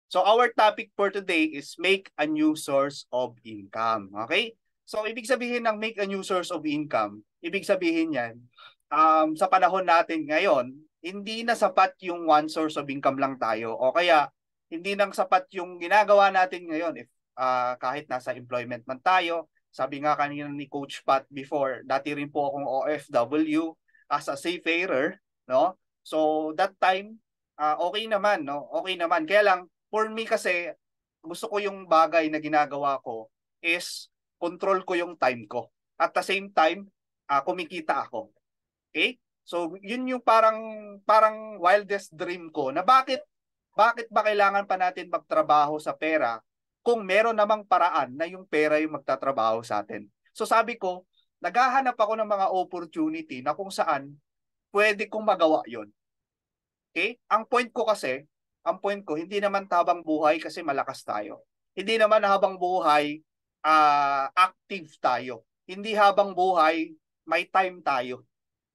So our topic for today is make a new source of income. Okay? So ibig sabihin ng make a new source of income, ibig sabihin yan, sa panahon natin ngayon, hindi na sapat yung one source of income lang tayo. O kaya, hindi nang sapat yung ginagawa natin ngayon if kahit nasa employment man tayo. Sabi nga kanina ni Coach Pat before, dati rin po akong OFW as a seafarer, no? So that time, okay naman, no? Okay naman. Kaya lang, for me kasi, gusto ko yung bagay na ginagawa ko is control ko yung time ko. At the same time, kumikita ako. Okay? So, yun yung parang wildest dream ko na bakit ba kailangan pa natin magtrabaho sa pera kung meron namang paraan na yung pera yung magtatrabaho sa atin. So sabi ko, naghahanap ako ng mga opportunity na kung saan pwede kong magawa yon. Okay? Ang point ko, hindi naman habang buhay kasi malakas tayo. Hindi naman habang buhay active tayo. Hindi habang buhay may time tayo.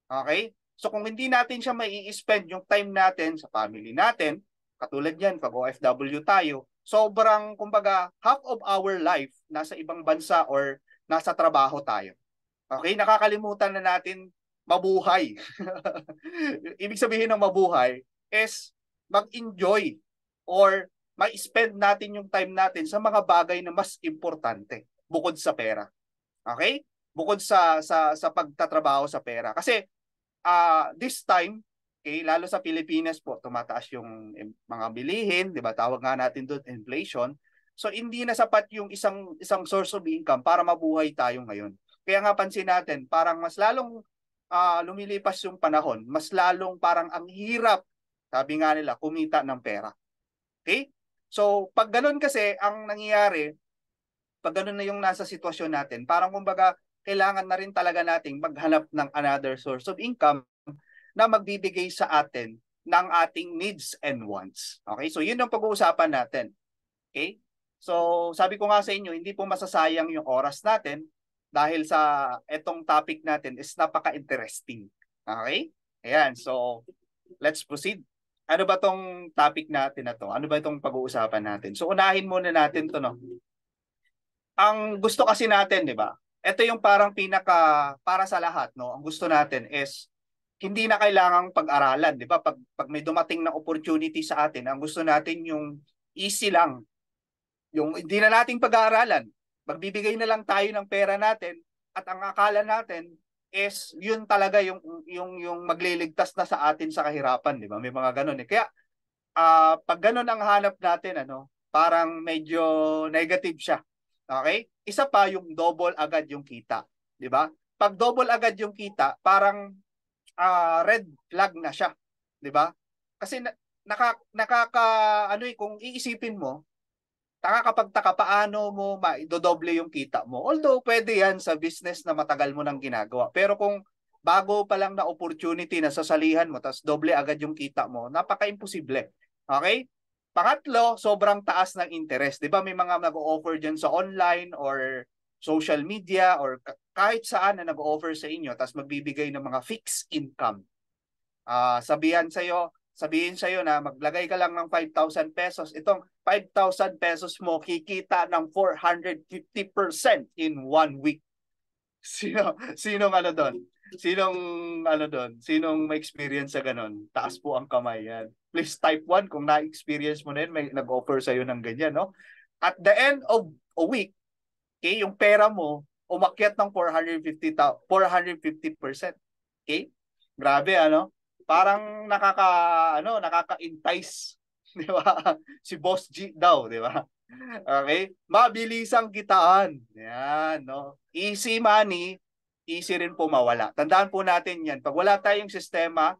Okay? So kung hindi natin siya mai-spend yung time natin sa family natin, katulad yan, pag OFW tayo, sobrang, kumbaga, half of our life nasa ibang bansa or nasa trabaho tayo. Okay? Nakakalimutan na natin mabuhay. Ibig sabihin ng mabuhay is mag-enjoy or ma-spend natin yung time natin sa mga bagay na mas importante bukod sa pera. Okay? Bukod sa pagtatrabaho sa pera. Kasi this time, okay, lalo sa Pilipinas po, tumataas yung mga bilihin, 'di ba? Tawag nga natin doon inflation. So hindi na sapat yung isang source of income para mabuhay tayo ngayon. Kaya nga pansin natin, parang mas lalong lumilipas yung panahon, mas lalong parang ang hirap, sabi nga nila, kumita ng pera. Okay? So, pag ganun kasi ang nangyayari, pag ganun na yung nasa sitwasyon natin, parang kumbaga kailangan na rin talaga nating maghanap ng another source of income na magbibigay sa atin ng ating needs and wants. Okay? So, yun ang pag-uusapan natin. Okay? So, sabi ko nga sa inyo, hindi po masasayang yung oras natin dahil sa etong topic natin is napaka-interesting. Okay? Ayan. So, let's proceed. Ano ba tong topic natin na to? Ano ba itong pag-uusapan natin? So, unahin muna natin to, no? Ang gusto kasi natin, di ba? Ito yung parang para sa lahat, no? Ang gusto natin is hindi na kailangang pag-aralan, di ba? Pag may dumating na opportunity sa atin, ang gusto natin yung easy lang. Yung hindi na nating pag-aaralan. Magbibigay na lang tayo ng pera natin at ang akala natin is yun talaga yung magliligtas na sa atin sa kahirapan, di ba? May mga ganun eh. Kaya pag ganun ang hanap natin, ano, parang medyo negative siya. Okay? Isa pa yung double agad yung kita, 'di ba? Pag double agad yung kita, parang red flag na siya, 'di ba? Kasi nakaka ano kung iisipin mo, nakakapagtaka paano mo maidodoble yung kita mo. Although pwede yan sa business na matagal mo nang ginagawa. Pero kung bago pa lang na opportunity na sasalihan mo, tapos doble agad yung kita mo, napaka-imposible. Okay? Pangatlo, sobrang taas ng interest. Di ba may mga nag-o-offer dyan sa online or social media or kahit saan na nag-o-offer sa inyo, tapos magbibigay ng mga fixed income. Sabihin sa'yo na maglagay ka lang ng 5,000 pesos. Itong 5,000 pesos mo kikita ng 450% in 1 week. Sinong ano doon? Sinong may experience sa ganun? Taas po ang kamay yan. Please type 1 kung na-experience mo na yun, may nag-offer sa'yo ng ganyan, no? At the end of a week, okay, yung pera mo umakyat ng 450%. Okay? Grabe, ano? Parang nakaka-entice, di ba? Si Boss G daw, di ba? Okay? Mabilisang kitaan. Yan, no? Easy money, easy rin po mawala. Tandaan po natin yan. Pag wala tayong sistema,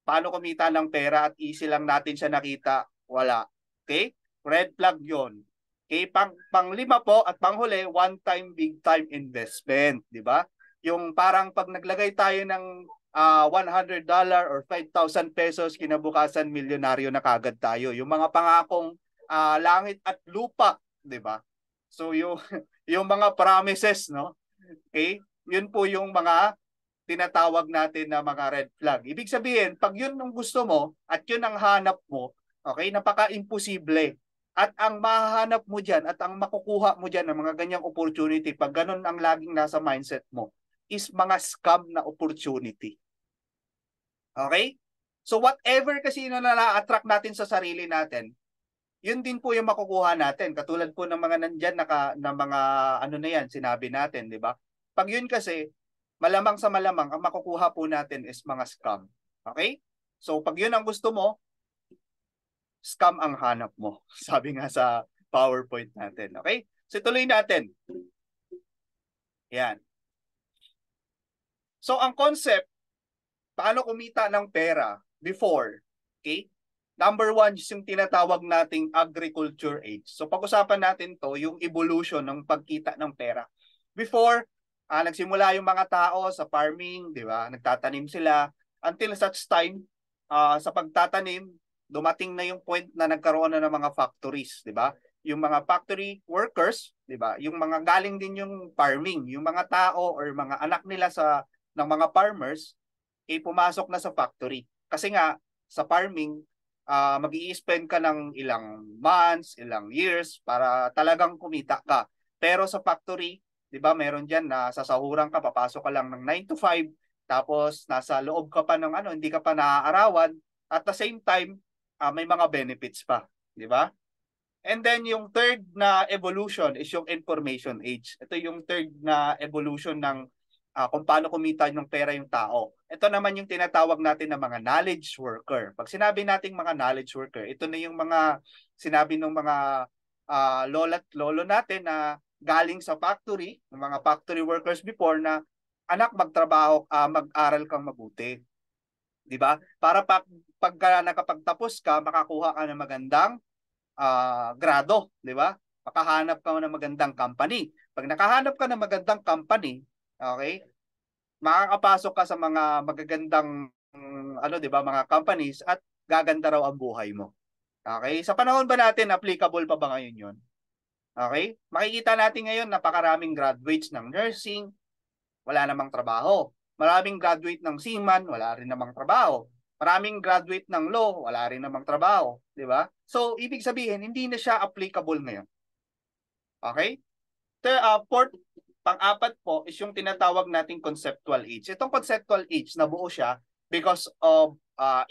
paano kumita ng pera at easy lang natin siya nakita, wala. Okay? Red flag yon. Okay, panglima po at panghuli, one time big time investment, di ba? Yung parang pag naglagay tayo ng $100 or 5,000 pesos, kinabukasan milyonaryo na kagad tayo. Yung mga pangakong langit at lupa, 'di ba? So yung yung mga promises, no? Okay? Yun po yung mga tinatawag natin na mga red flag. Ibig sabihin, pag yun ang gusto mo at yun ang hanap mo, okay, napaka-imposible At ang mahahanap mo dyan at ang makukuha mo dyan ng mga ganyang opportunity, pag ganun ang laging nasa mindset mo, is mga scam na opportunity. Okay? So whatever kasi na na-attract natin sa sarili natin, yun din po yung makukuha natin. Katulad po ng mga nandyan na mga ano na yan, sinabi natin, di ba? Pag yun kasi, malamang sa malamang, ang makukuha po natin is mga scam. Okay? So pag yun ang gusto mo, scam ang hanap mo. Sabi nga sa PowerPoint natin. Okay? So tuloy natin. Yan. So ang concept, paano kumita ng pera before, okay? Number one is yung tinatawag nating agriculture age. So pag-usapan natin to, yung evolution ng pagkita ng pera. Before, nagsimula yung mga tao sa farming, di ba? Nagtatanim sila. Until such time, sa pagtatanim, dumating na yung point na nagkaroon na ng mga factories, di ba? Yung mga factory workers, di ba? Yung mga galing din yung farming, yung mga tao or mga anak nila ng mga farmers, pumasok na sa factory. Kasi nga, sa farming, mag-i-spend ka ng ilang months, ilang years para talagang kumita ka. Pero sa factory, 'di ba, meron diyan na sasahuran ka, papasok ka lang ng 9 to 5, tapos nasa loob ka pa ng hindi ka pa naaarawan, at the same time, may mga benefits pa, 'di ba? And then yung third na evolution is yung information age. Ito yung third na evolution ng kung paano kumita ng pera yung tao. Ito naman yung tinatawag natin na mga knowledge worker. Pag sinabi nating mga knowledge worker, ito na yung mga sinabi ng mga lola at lolo natin na galing sa factory, ng mga factory workers before na anak magtrabaho, mag-aral kang mabuti. 'Di ba? Para pagka nakapagtapos ka, makakuha ka ng magandang grado, 'di ba? Makahanap ka ng magandang company. Pag nakahanap ka ng magandang company, okay? Makakapasok ka sa mga magagandang 'di ba, mga companies at gaganda raw ang buhay mo. Okay? Sa panahon ba natin applicable pa ba ngayon 'yon? Okay? Makikita natin ngayon napakaraming graduates ng nursing, wala namang trabaho. Maraming graduate ng seaman, wala rin namang trabaho. Maraming graduate ng law, wala rin namang trabaho, 'di ba? So, ibig sabihin hindi na siya applicable ngayon. Okay? Fourth, pang-apat po is yung tinatawag nating conceptual age. Itong conceptual age, nabuo siya because of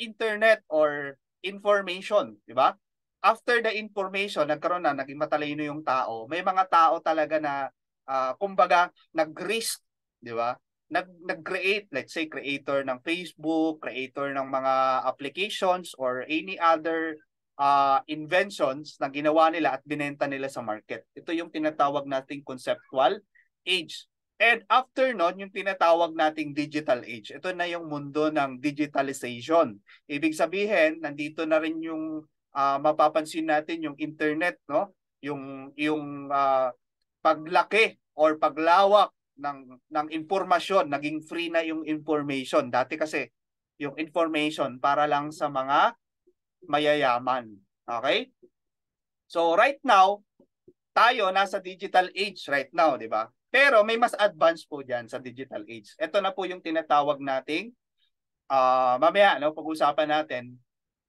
internet or information, di ba? After the information, nagkaroon na, naging matalino yung tao. May mga tao talaga na, kumbaga, nag-risk, di ba? Nag-create, let's say, creator ng Facebook, creator ng mga applications or any other inventions na ginawa nila at binenta nila sa market. Ito yung tinatawag nating conceptual age. And after nun, yung tinatawag nating digital age. Ito na yung mundo ng digitalization. Ibig sabihin, nandito na rin yung mapapansin natin yung internet, no? Yung paglaki or paglawak ng impormasyon, naging free na yung information. Dati kasi yung information para lang sa mga mayayaman. Okay? So right now, tayo nasa digital age right now, di ba? Pero may mas advanced po diyan sa digital age. Ito na po yung tinatawag nating mamaya pag-usapan natin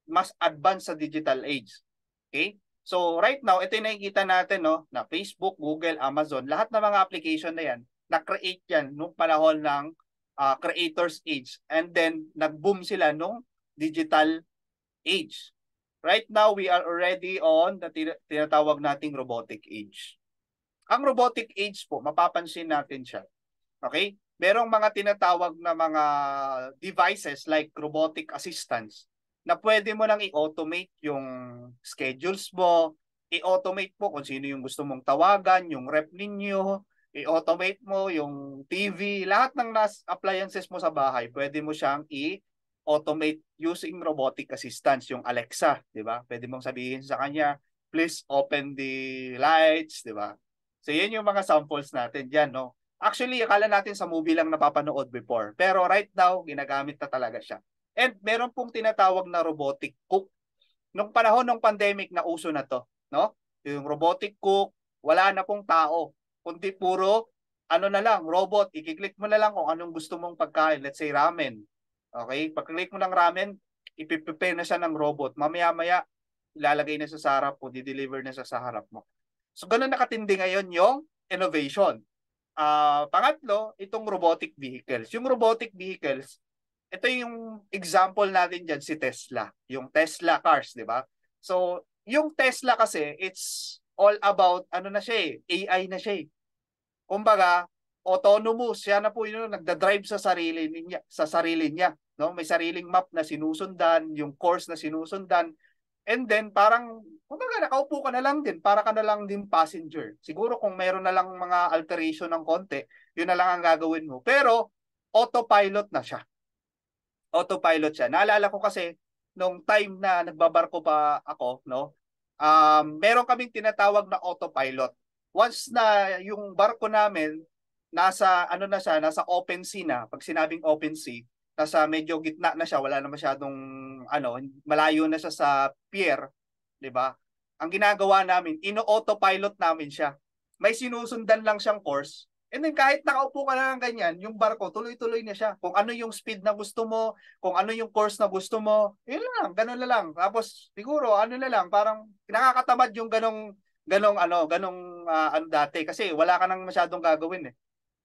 mas advanced sa digital age. Okay? So right now, ito yung nakikita natin na Facebook, Google, Amazon, lahat ng mga application na yan, na-create yan nung panahon ng creators age. And then nag-boom sila nung digital age. Right now, we are already on the tinatawag nating robotic age. Ang robotic age po, mapapansin natin siya. Okay? Merong mga tinatawag na mga devices like robotic assistants na pwede mo lang i-automate yung schedules mo, i-automate mo kung sino yung gusto mong tawagan, yung rep ninyo, i-automate mo yung TV, lahat ng appliances mo sa bahay, pwede mo siyang automate using robotic assistants, yung Alexa, di ba? Pwede mong sabihin sa kanya, please open the lights, di ba? So, yan yung mga samples natin dyan, no? Actually, akala natin sa movie lang napapanood before. Pero right now, ginagamit na talaga siya. And meron pong tinatawag na robotic cook. Nung panahon ng pandemic, na uso na to, no? Yung robotic cook, wala na pong tao. Kundi puro, na lang, robot. I-click mo na lang kung anong gusto mong pagkain. Let's say ramen. Okay? Pag-click mo ng ramen, ipiprepare na siya ng robot. Mamaya-maya, ilalagay na sa harap mo, di-deliver na sa harap mo. So ganun nakatindi ngayon yung innovation. Pangatlo, itong robotic vehicles. Yung robotic vehicles, ito yung example natin dyan, si Tesla. Yung Tesla cars, di ba? So, yung Tesla kasi, it's all about, ano na siya AI na siya Kumbaga, autonomous. Siya na po yun, nagda-drive sa sarili niya. No? May sariling map na sinusundan, yung course na sinusundan. And then, parang, kumbaga, nakaupo ka na lang din, para ka na lang din passenger. Siguro kung meron na lang mga alteration ng konti, yun na lang ang gagawin mo. Pero, autopilot na siya. Autopilot siya. Naalala ko kasi, nung time na nagbabarko pa ako, no, meron kaming tinatawag na autopilot. Once na yung barko namin, nasa, ano na siya, nasa open sea na, pag sinabing open sea, nasa medyo gitna na siya, wala na masyadong, ano, malayo na siya sa pier, di ba? Ang ginagawa namin, ino-autopilot namin siya. May sinusundan lang siyang course. And then kahit nakaupo ka na ng ganyan, yung barko, tuloy-tuloy na siya. Kung ano yung speed na gusto mo, kung ano yung course na gusto mo, yun lang, ganun na lang. Tapos siguro, ano na lang, parang nakakatamad yung ganong dati kasi wala ka nang masyadong gagawin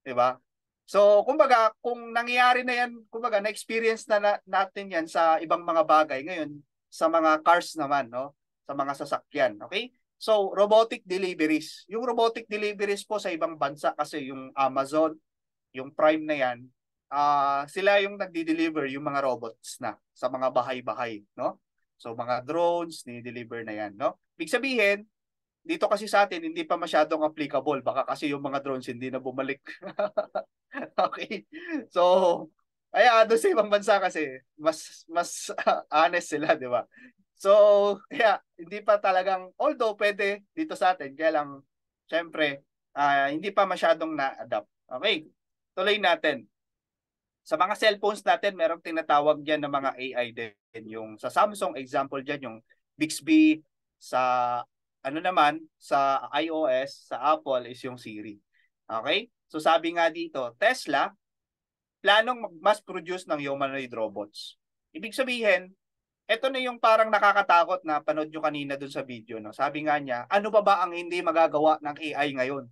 'di ba? So, kumbaga, kung nangyayari na 'yan, kumbaga na-experience natin 'yan sa ibang mga bagay ngayon sa mga cars naman, no? Sa mga sasakyan, okay? So, robotic deliveries. Yung robotic deliveries po sa ibang bansa kasi yung Amazon, yung Prime na 'yan, sila yung nagdi-deliver yung mga robots na sa mga bahay-bahay, no? So, mga drones, ni-deliver na 'yan, no? Ibig sabihin, dito kasi sa atin hindi pa masyadong applicable baka kasi yung mga drones hindi na bumalik. Okay. So, doon sa ibang bansa kasi mas honest sila, 'di ba? So, kaya hindi pa talagang although pwede dito sa atin, kaya lang syempre hindi pa masyadong na-adapt. Okay. Tuloy natin. Sa mga cellphones natin, merong tinatawag diyan na mga AI din. Yung sa Samsung example diyan yung Bixby, sa ano naman sa iOS, sa Apple is yung Siri. Okay? So sabi nga dito, Tesla planong mag-mass produce ng humanoid robots. Ibig sabihin, ito na yung parang nakakatakot na panood nyo kanina dun sa video. No? Sabi nga niya, ano pa ba ang hindi magagawa ng AI ngayon?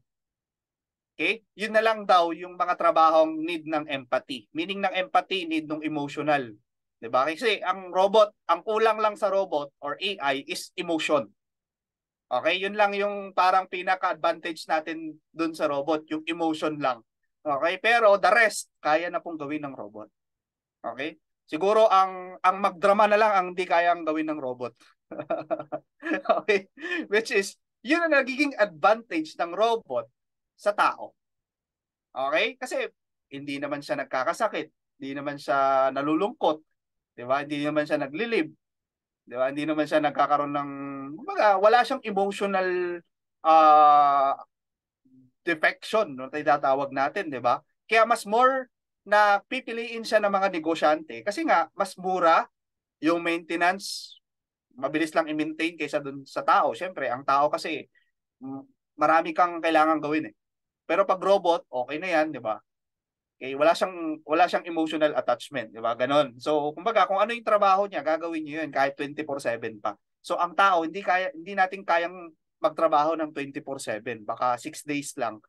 Okay? Yun na lang daw yung mga trabahong need ng empathy. Meaning ng empathy, need ng emotional. 'Di ba? Kasi ang robot, ang kulang lang sa robot or AI is emotion. Okay? Yun lang yung parang pinaka-advantage natin dun sa robot, yung emotion lang. Okay? Pero the rest, kaya na pong gawin ng robot. Okay? Siguro ang magdrama na lang ang di kayang gawin ng robot. Okay? Which is, yun ang nagiging advantage ng robot sa tao. Okay? Kasi hindi naman siya nagkakasakit, hindi naman siya nalulungkot, 'di ba? Hindi naman siya naglilib, 'di ba? Hindi naman siya nagkakaroon ng kumbaga, wala siyang emotional uh, defection, no, tinatawag natin, 'di ba? Kaya mas more na pipiliin siya ng mga negosyante kasi nga mas mura yung maintenance, mabilis lang i-maintain kaysa dun sa tao. Siyempre, ang tao kasi marami kang kailangan gawin Pero pag robot, okay na 'yan, 'di ba? Okay, wala siyang emotional attachment, 'di ba? Ganon. So, kumbaga, kung ano yung trabaho niya, gagawin niya 'yun kahit 24/7 pa. So, ang tao hindi natin kayang magtrabaho ng 24/7. Baka 6 days lang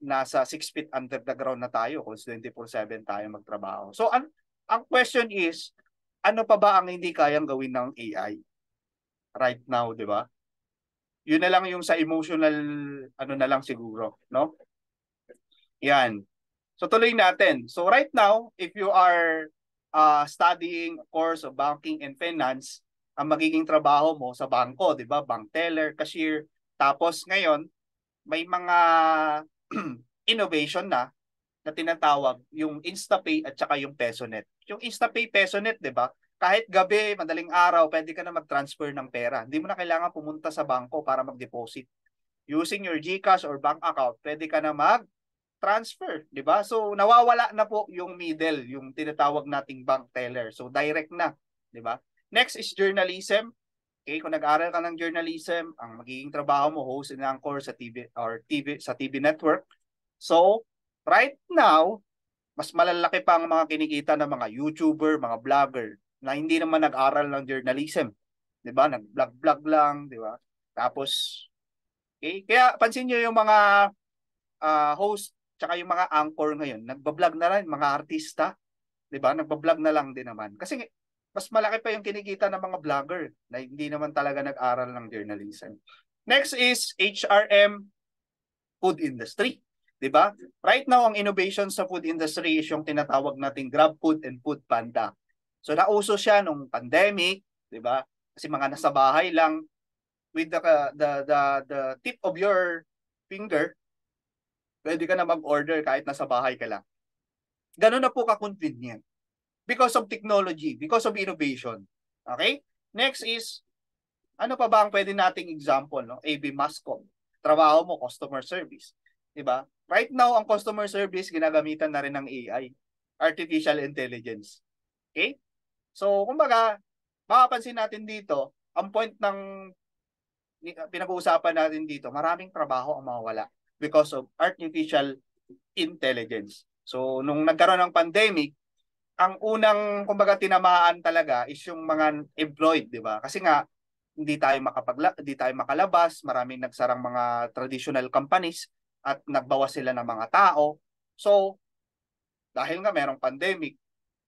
nasa 6 feet under the ground na tayo kung 24/7 tayo magtrabaho. So, ang question is, ano pa ba ang hindi kayang gawin ng AI right now, 'di ba? Yun na lang yung sa emotional ano na lang siguro, no? Yan. So tuloy natin. So right now, if you are studying a course of banking and finance, ang magiging trabaho mo sa bangko, 'di ba? Bank teller, cashier. Tapos ngayon, may mga innovation na tinatawag yung InstaPay at saka yung PesoNet. Yung InstaPay, PesoNet, 'di ba? Kahit gabi, madaling araw, pwede ka na mag-transfer ng pera. Hindi mo na kailangan pumunta sa bangko para mag-deposit. Using your GCash or bank account, pwede ka na transfer, 'di ba? So nawawala na po yung middle, yung tinatawag nating bank teller. So direct na, 'di ba? Next is journalism. Okay, kung nag-aral ka ng journalism, ang magiging trabaho mo host and anchor sa TV or TV network. So, right now, mas malalaki pa ang mga kinikita ng mga YouTuber, mga vlogger na hindi naman nag-aral ng journalism. 'di ba? Nag-vlog-vlog lang, 'di ba? Tapos okay, kaya pansin niyo yung mga host tsaka yung mga anchor ngayon, nagba-vlog na rin mga artista, 'di ba? Nagba-vlog na lang din naman. Kasi mas malaki pa yung kinikita ng mga vlogger na hindi naman talaga nag-aral ng journalism. Next is HRM, food industry. 'Di ba? Right now ang innovation sa food industry is yung tinatawag nating GrabFood and Food Panda. So nauso siya nung pandemic, 'di ba? Kasi mga nasa bahay lang with the tip of your finger, pwede ka na mag-order kahit nasa bahay ka lang. Ganun na po ka-convenient because of technology, because of innovation. Okay? Next is, ano pa ba ang pwede nating example? No? AB Mascom. Trabaho mo, customer service. Diba? Right now, ang customer service, ginagamitan na rin ng AI, artificial intelligence. Okay? So, kumbaga, makapansin natin dito, ang point ng pinag-uusapan natin dito, maraming trabaho ang mawawala because of artificial intelligence. So, nung nagkaroon ng pandemic, ang unang kumbaga tinamaan talaga is yung mga employed, 'di ba? Kasi nga hindi tayo makalabas, maraming nagsarang mga traditional companies at nagbawas sila ng mga tao. So, dahil nga merong pandemic,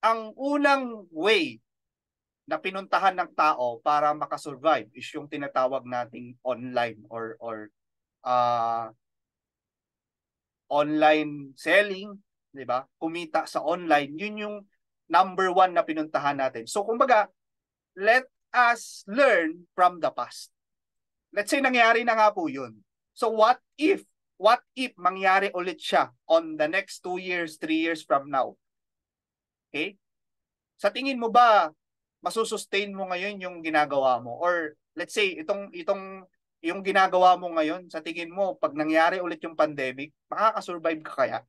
ang unang way na pinuntahan ng tao para makasurvive is yung tinatawag nating online or uh, online selling, 'di ba? Kumita sa online, yun yung number one na pinuntahan natin. So kumbaga, let us learn from the past. Let's say nangyari na nga po yun. So what if mangyari ulit siya on the next 2 years, 3 years from now? Okay? Sa tingin mo ba masusustain mo ngayon yung ginagawa mo? Or let's say itong yung ginagawa mo ngayon, sa tingin mo pag nangyari ulit yung pandemic, makakasurvive ka kaya?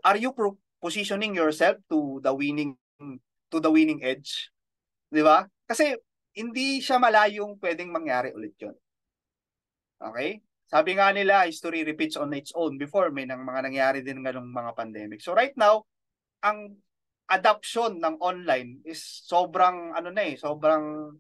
Are you positioning yourself to the winning edge? 'Di ba? Kasi hindi siya malayong pwedeng mangyari ulit 'yon. Okay? Sabi nga nila, history repeats on its own. Before may mga nangyari din ng mga pandemic. So right now, ang adoption ng online is sobrang sobrang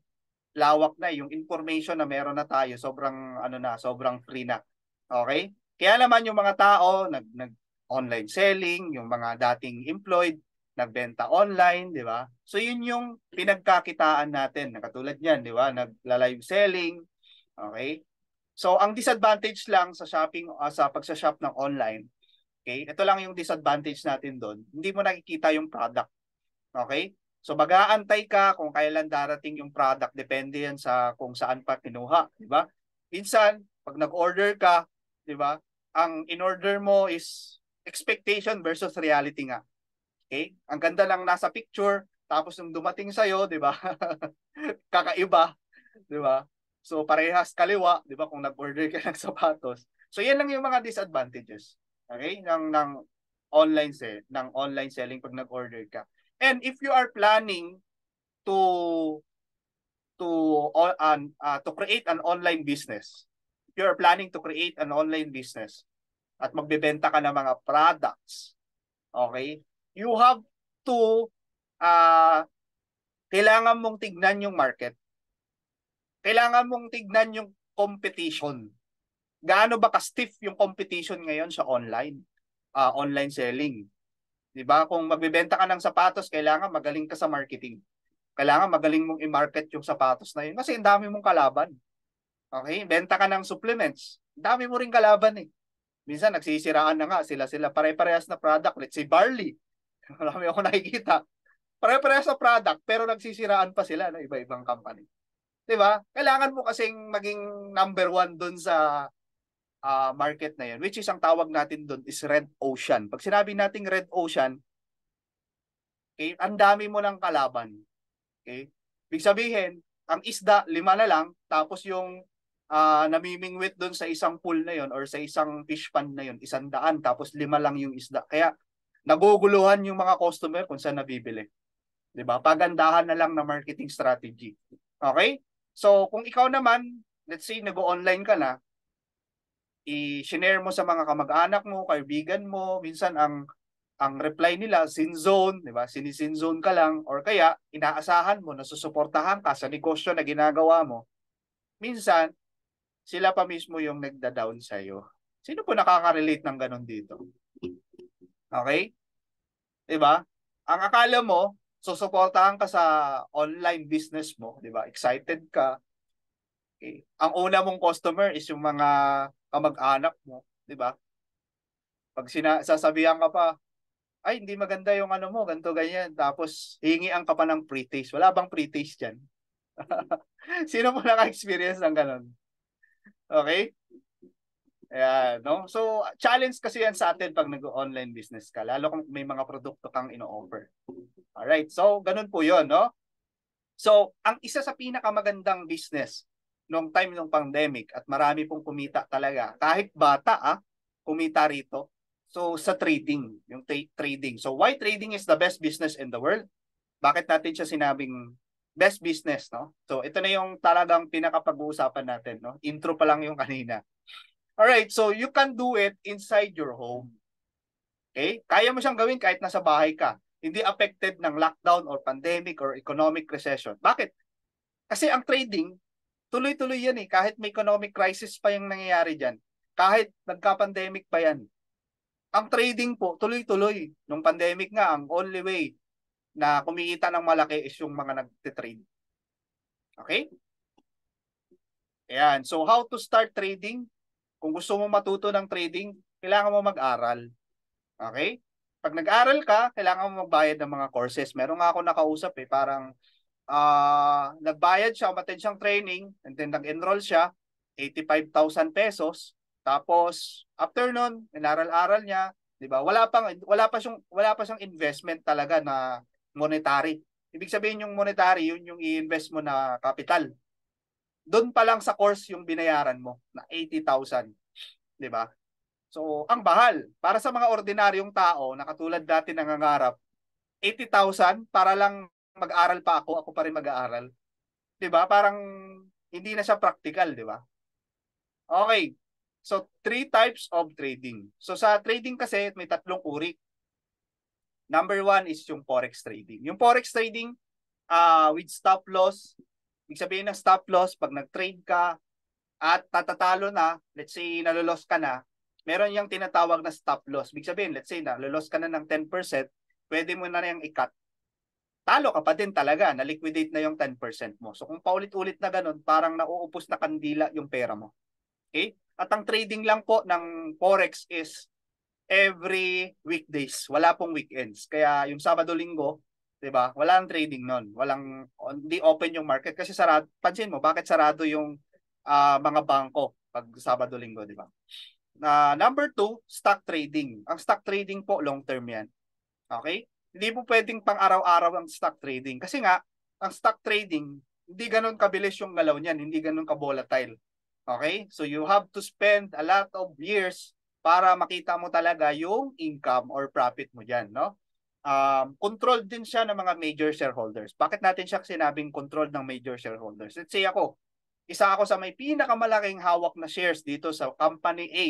lawak na yung information na meron na tayo, sobrang sobrang free na. Okay? Kaya naman yung mga tao nag online selling, yung mga dating employed nagbenta online, di ba? So yun yung pinagkakitaan natin, katulad niyan, di ba? Nagla-live selling, okay? So ang disadvantage lang sa shopping sa pagsa-shop ng online, okay? Ito lang yung disadvantage natin doon. Hindi mo nakikita yung product. Okay? So mag-aantay ka kung kailan darating yung product, depende yan sa kung saan pa kinuha, di ba? Minsan, pag nag-order ka, di ba? Ang in-order mo is expectation versus reality nga. Okay? Ang ganda lang nasa picture, tapos nung dumating sa iyo, di ba? Kakaiba, di ba? So parehas kaliwa, di ba? Kung nag-order ka ng sapatos. So yan lang yung mga disadvantages. Okay? Ng online selling pag nag-order ka. And if you are planning to to create an online business, if you are planning to create an online business at magbebenta ka ng mga products, okay? You have to kailangan mong tignan yung market. Kailangan mong tignan yung competition. Gaano ba ka-stiff yung competition ngayon sa online selling? 'Di ba? Kung magbebenta ka ng sapatos, kailangan magaling ka sa marketing. Kailangan magaling mong i-market yung sapatos na yun kasi ang dami mong kalaban. Okay? Benta ka ng supplements. Ang dami mo ring kalaban eh. Minsan nagsisiraan na nga sila pare-parehas na product. Let's say barley. Marami ako nakikita. Pare-parehas na product pero nagsisiraan pa sila ng iba-ibang company. 'Di ba? Kailangan mo kasing maging number one doon sa market na yun, which is ang tawag natin doon is red ocean. Pag sinabi nating red ocean, okay, ang dami mo ng kalaban. Okay? Ibig sabihin, ang isda, 5 na lang, tapos yung namimingwit doon sa isang pool na yon or sa isang fish pond na yon, 100, tapos 5 lang yung isda. Kaya naguguluhan yung mga customer kung saan nabibili. 'Di ba? Pagandahan na lang na marketing strategy. Okay? So, kung ikaw naman, let's say nag-online ka na, i-share mo sa mga kamag-anak mo, kaibigan mo, minsan ang ang reply nila, sin zone, di ba? Sinisin zone ka lang, or kaya inaasahan mo na susuportahan ka sa negosyo na ginagawa mo. Minsan, sila pa mismo yung nagda-down sa'yo. Sino po nakaka-relate ng ganun dito? Okay? Di ba? Ang akala mo, susuportahan ka sa online business mo, di ba? Excited ka. Okay. Ang una mong customer is yung mga kamag-anak mo, di ba? Pag sasabihan ka pa, ay, hindi maganda yung ano mo, ganito, ganyan. Tapos, hingian ka pa ng pre-taste. Wala bang pre-taste dyan? Sino po naka-experience ng ganun? Okay? Ayan, no? So, challenge kasi yan sa atin pag nag-online business ka, lalo kung may mga produkto kang ino-offer. Alright, so, ganun po yun, no? So, ang isa sa pinakamagandang business nung time ng pandemic at marami pong kumita talaga, kahit bata, kumita rito. So, sa trading, yung trading. So, why trading is the best business in the world? Bakit natin siya sinabing best business, no? So, ito na yung talagang pinakapag-uusapan natin, no? Intro pa lang yung kanina. Alright, so you can do it inside your home. Okay? Kaya mo siyang gawin kahit nasa bahay ka. Hindi affected ng lockdown or pandemic or economic recession. Bakit? Kasi ang trading, tuloy-tuloy yan eh. Kahit may economic crisis pa yung nangyayari dyan. Kahit nagka-pandemic pa yan. Ang trading po, tuloy-tuloy. Nung pandemic nga, ang only way na kumikita ng malaki is yung mga nagtitrade. Okay? Ayan. So, how to start trading? Kung gusto mo matuto ng trading, kailangan mo mag-aral. Okay? Pag nag-aral ka, kailangan mo magbayad ng mga courses. Meron nga ako nakausap parang nagbayad siya, umattend siyang training, and then nag-enroll siya, 85,000 pesos. Tapos, after nun, inaral-aral niya, di ba? Wala pa siyang investment talaga na monetary. Ibig sabihin yung monetary, yun yung i-invest mo na capital. Doon pa lang sa course yung binayaran mo na 80,000, di ba? So, ang bahal para sa mga ordinaryong tao na katulad dati nangangarap, 80,000 para lang mag-aral pa ako pa rin mag-aaral. 'Di ba? Parang hindi na siya practical, 'di ba? Okay. So, 3 types of trading. So, sa trading kasi may 3 uri. Number 1 is yung forex trading. Yung forex trading with stop loss. Ibig sabihin ng stop loss, pag nag-trade ka at tatatalo na, let's say nalolos ka na, meron yung tinatawag na stop loss. Ibig sabihin, let's say nalolos ka na ng 10%, pwede mo na yung i-cut. Talo ka pa din talaga, na-liquidate na yung 10% mo. So kung paulit-ulit na ganun, parang nauupos na kandila yung pera mo. Okay? At ang trading lang po ng Forex is every weekdays. Wala pong weekends. Kaya yung Sabado-Linggo, 'di ba? Walang trading noon. Hindi open yung market kasi sarado. Pansin mo, bakit sarado yung mga bangko pag Sabado-Linggo, 'di ba? Number 2, stock trading. Ang stock trading po, long term yan. Okay? Hindi po pwedeng pang araw-araw ang stock trading. Kasi nga, ang stock trading, hindi ganun kabilis yung galaw niyan, hindi ganun ka-volatile. Okay? So you have to spend a lot of years para makita mo talaga yung income or profit mo dyan, no? Controlled din siya ng mga major shareholders. Bakit natin siya sinabing controlled ng major shareholders? Let's say ako, isa ako sa may pinakamalaking hawak na shares dito sa company A.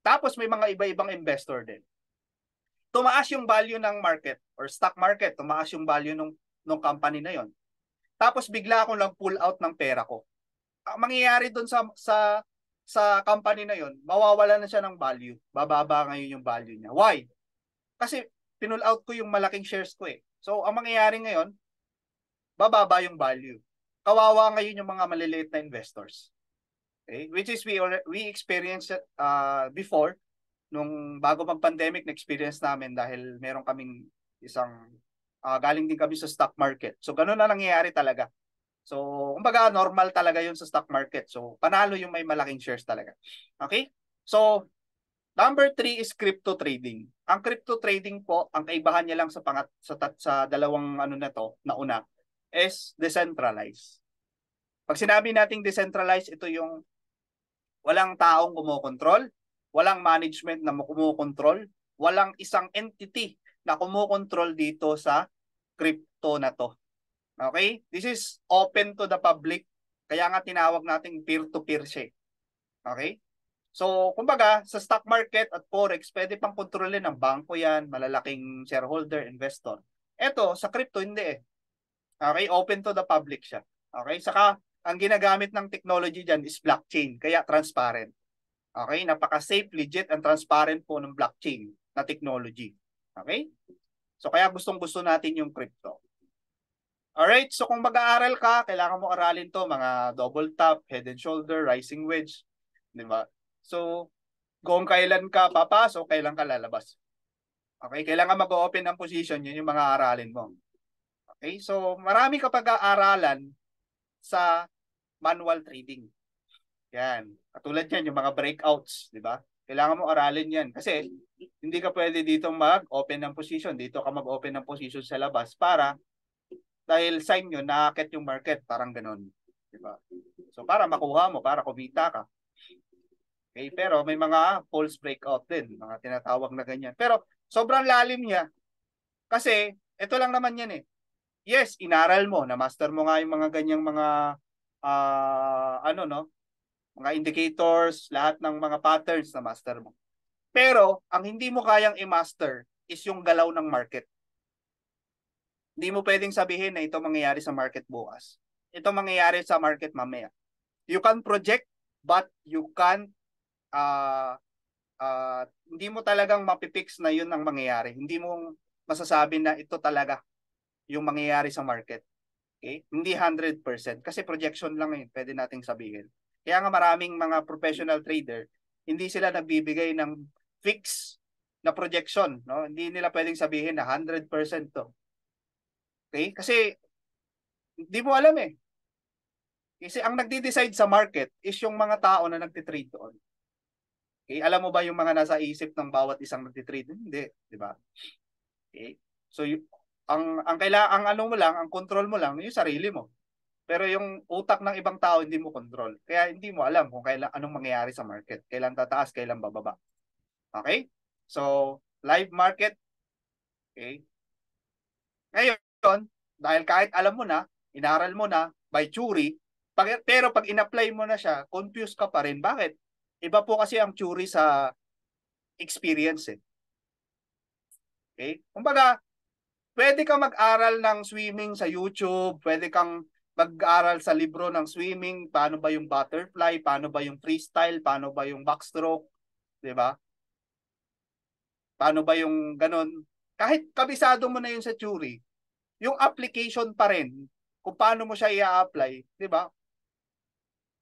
Tapos may mga iba-ibang investor din. Tumaas yung value ng market or stock market, tumaas yung value ng company na yon. Tapos bigla akong lang pull out ng pera ko. Ang mangyayari doon sa company na yon, mawawala na siya ng value. Bababa ngayon yung value niya. Why? Kasi pinull out ko yung malaking shares ko eh. So ang mangyayari ngayon, bababa yung value. Kawawa ngayon yung mga maliliit na investors. Okay? Which is we experienced before nung bago mag-pandemic, na-experience namin dahil meron kaming isang galing din kami sa stock market. So ganun na nangyayari talaga. So, kumbaga normal talaga 'yun sa stock market. So, panalo yung may malaking shares talaga. Okay? So, number 3 is crypto trading. Ang crypto trading po, ang kaibahan niya lang sa dalawang ano na to, na una, is decentralized. Pag sinabi nating decentralized, ito yung walang taong kumokontrol, walang management na kumokontrol, walang isang entity na kumokontrol dito sa crypto na to. Okay? This is open to the public. Kaya nga tinawag nating peer-to-peer siya. Okay? So, kumbaga, sa stock market at forex, pwede pang kontrolin ng bangko yan, malalaking shareholder, investor. Ito, sa crypto, hindi eh. Okay, open to the public siya. Okay, saka, ang ginagamit ng technology dyan is blockchain, kaya transparent. Okay, napaka-safe, legit, and transparent po ng blockchain na technology. Okay? So, kaya gustong-gusto natin yung crypto. Alright, so kung mag-aaral ka, kailangan mo aralin to, mga double top, head and shoulder, rising wedge, di ba? So, kung kailan ka papasok, kailan ka lalabas. Okay, kailangan mag-open ng position, yun yung mga aralin mo. Okay, so marami ka pag-aaralan sa manual trading. Yan, katulad yan, yung mga breakouts, di ba? Kailangan mo aralin yan kasi hindi ka pwede dito mag-open ng position, dito ka mag-open ng position sa labas para dahil sign nyo, naakit yung market, parang ganun. Diba? So, para makuha mo, para kumita ka. Okay, pero may mga false breakout din, mga tinatawag na ganyan. Pero, sobrang lalim niya. Kasi, ito lang naman yan eh. Yes, inaral mo, na-master mo nga yung mga ganyang mga, mga indicators, lahat ng mga patterns na master mo. Pero, ang hindi mo kayang i-master is yung galaw ng market. Hindi mo pwedeng sabihin na ito mangyayari sa market bukas. Ito mangyayari sa market mamaya. You can project, but you can hindi mo talagang mapipix na yun ang mangyayari. Hindi mo masasabi na ito talaga yung mangyayari sa market. Okay? Hindi 100%. Kasi projection lang yun, pwede nating sabihin. Kaya nga maraming mga professional trader, hindi sila nagbibigay ng fix na projection. No? Hindi nila pwedeng sabihin na 100% to. Okay? Kasi hindi mo alam eh. Kasi ang nagde-decide sa market is yung mga tao na nagtitrade doon. Okay? Alam mo ba yung mga nasa isip ng bawat isang nagtitrade? Hindi, di ba? Okay? So ang ano mo lang, ang control mo lang yung sarili mo. Pero yung utak ng ibang tao hindi mo control. Kaya hindi mo alam kung kailan anong mangyayari sa market, kailan tataas, kailan bababa. Okay? So, live market, okay? Ngayon, dahil kahit alam mo na, inaral mo na by theory, pero pag in-apply mo na siya, confused ka pa rin. Bakit? Iba po kasi ang theory sa experience eh. Okay? Kumbaga, pwede kang mag-aral ng swimming sa YouTube, pwede kang mag-aral sa libro ng swimming, paano ba yung butterfly, paano ba yung freestyle, paano ba yung backstroke, 'di ba? Paano ba yung ganun? Kahit kabisado mo na yun sa theory, yung application pa rin, kung paano mo siya i-apply, 'di ba?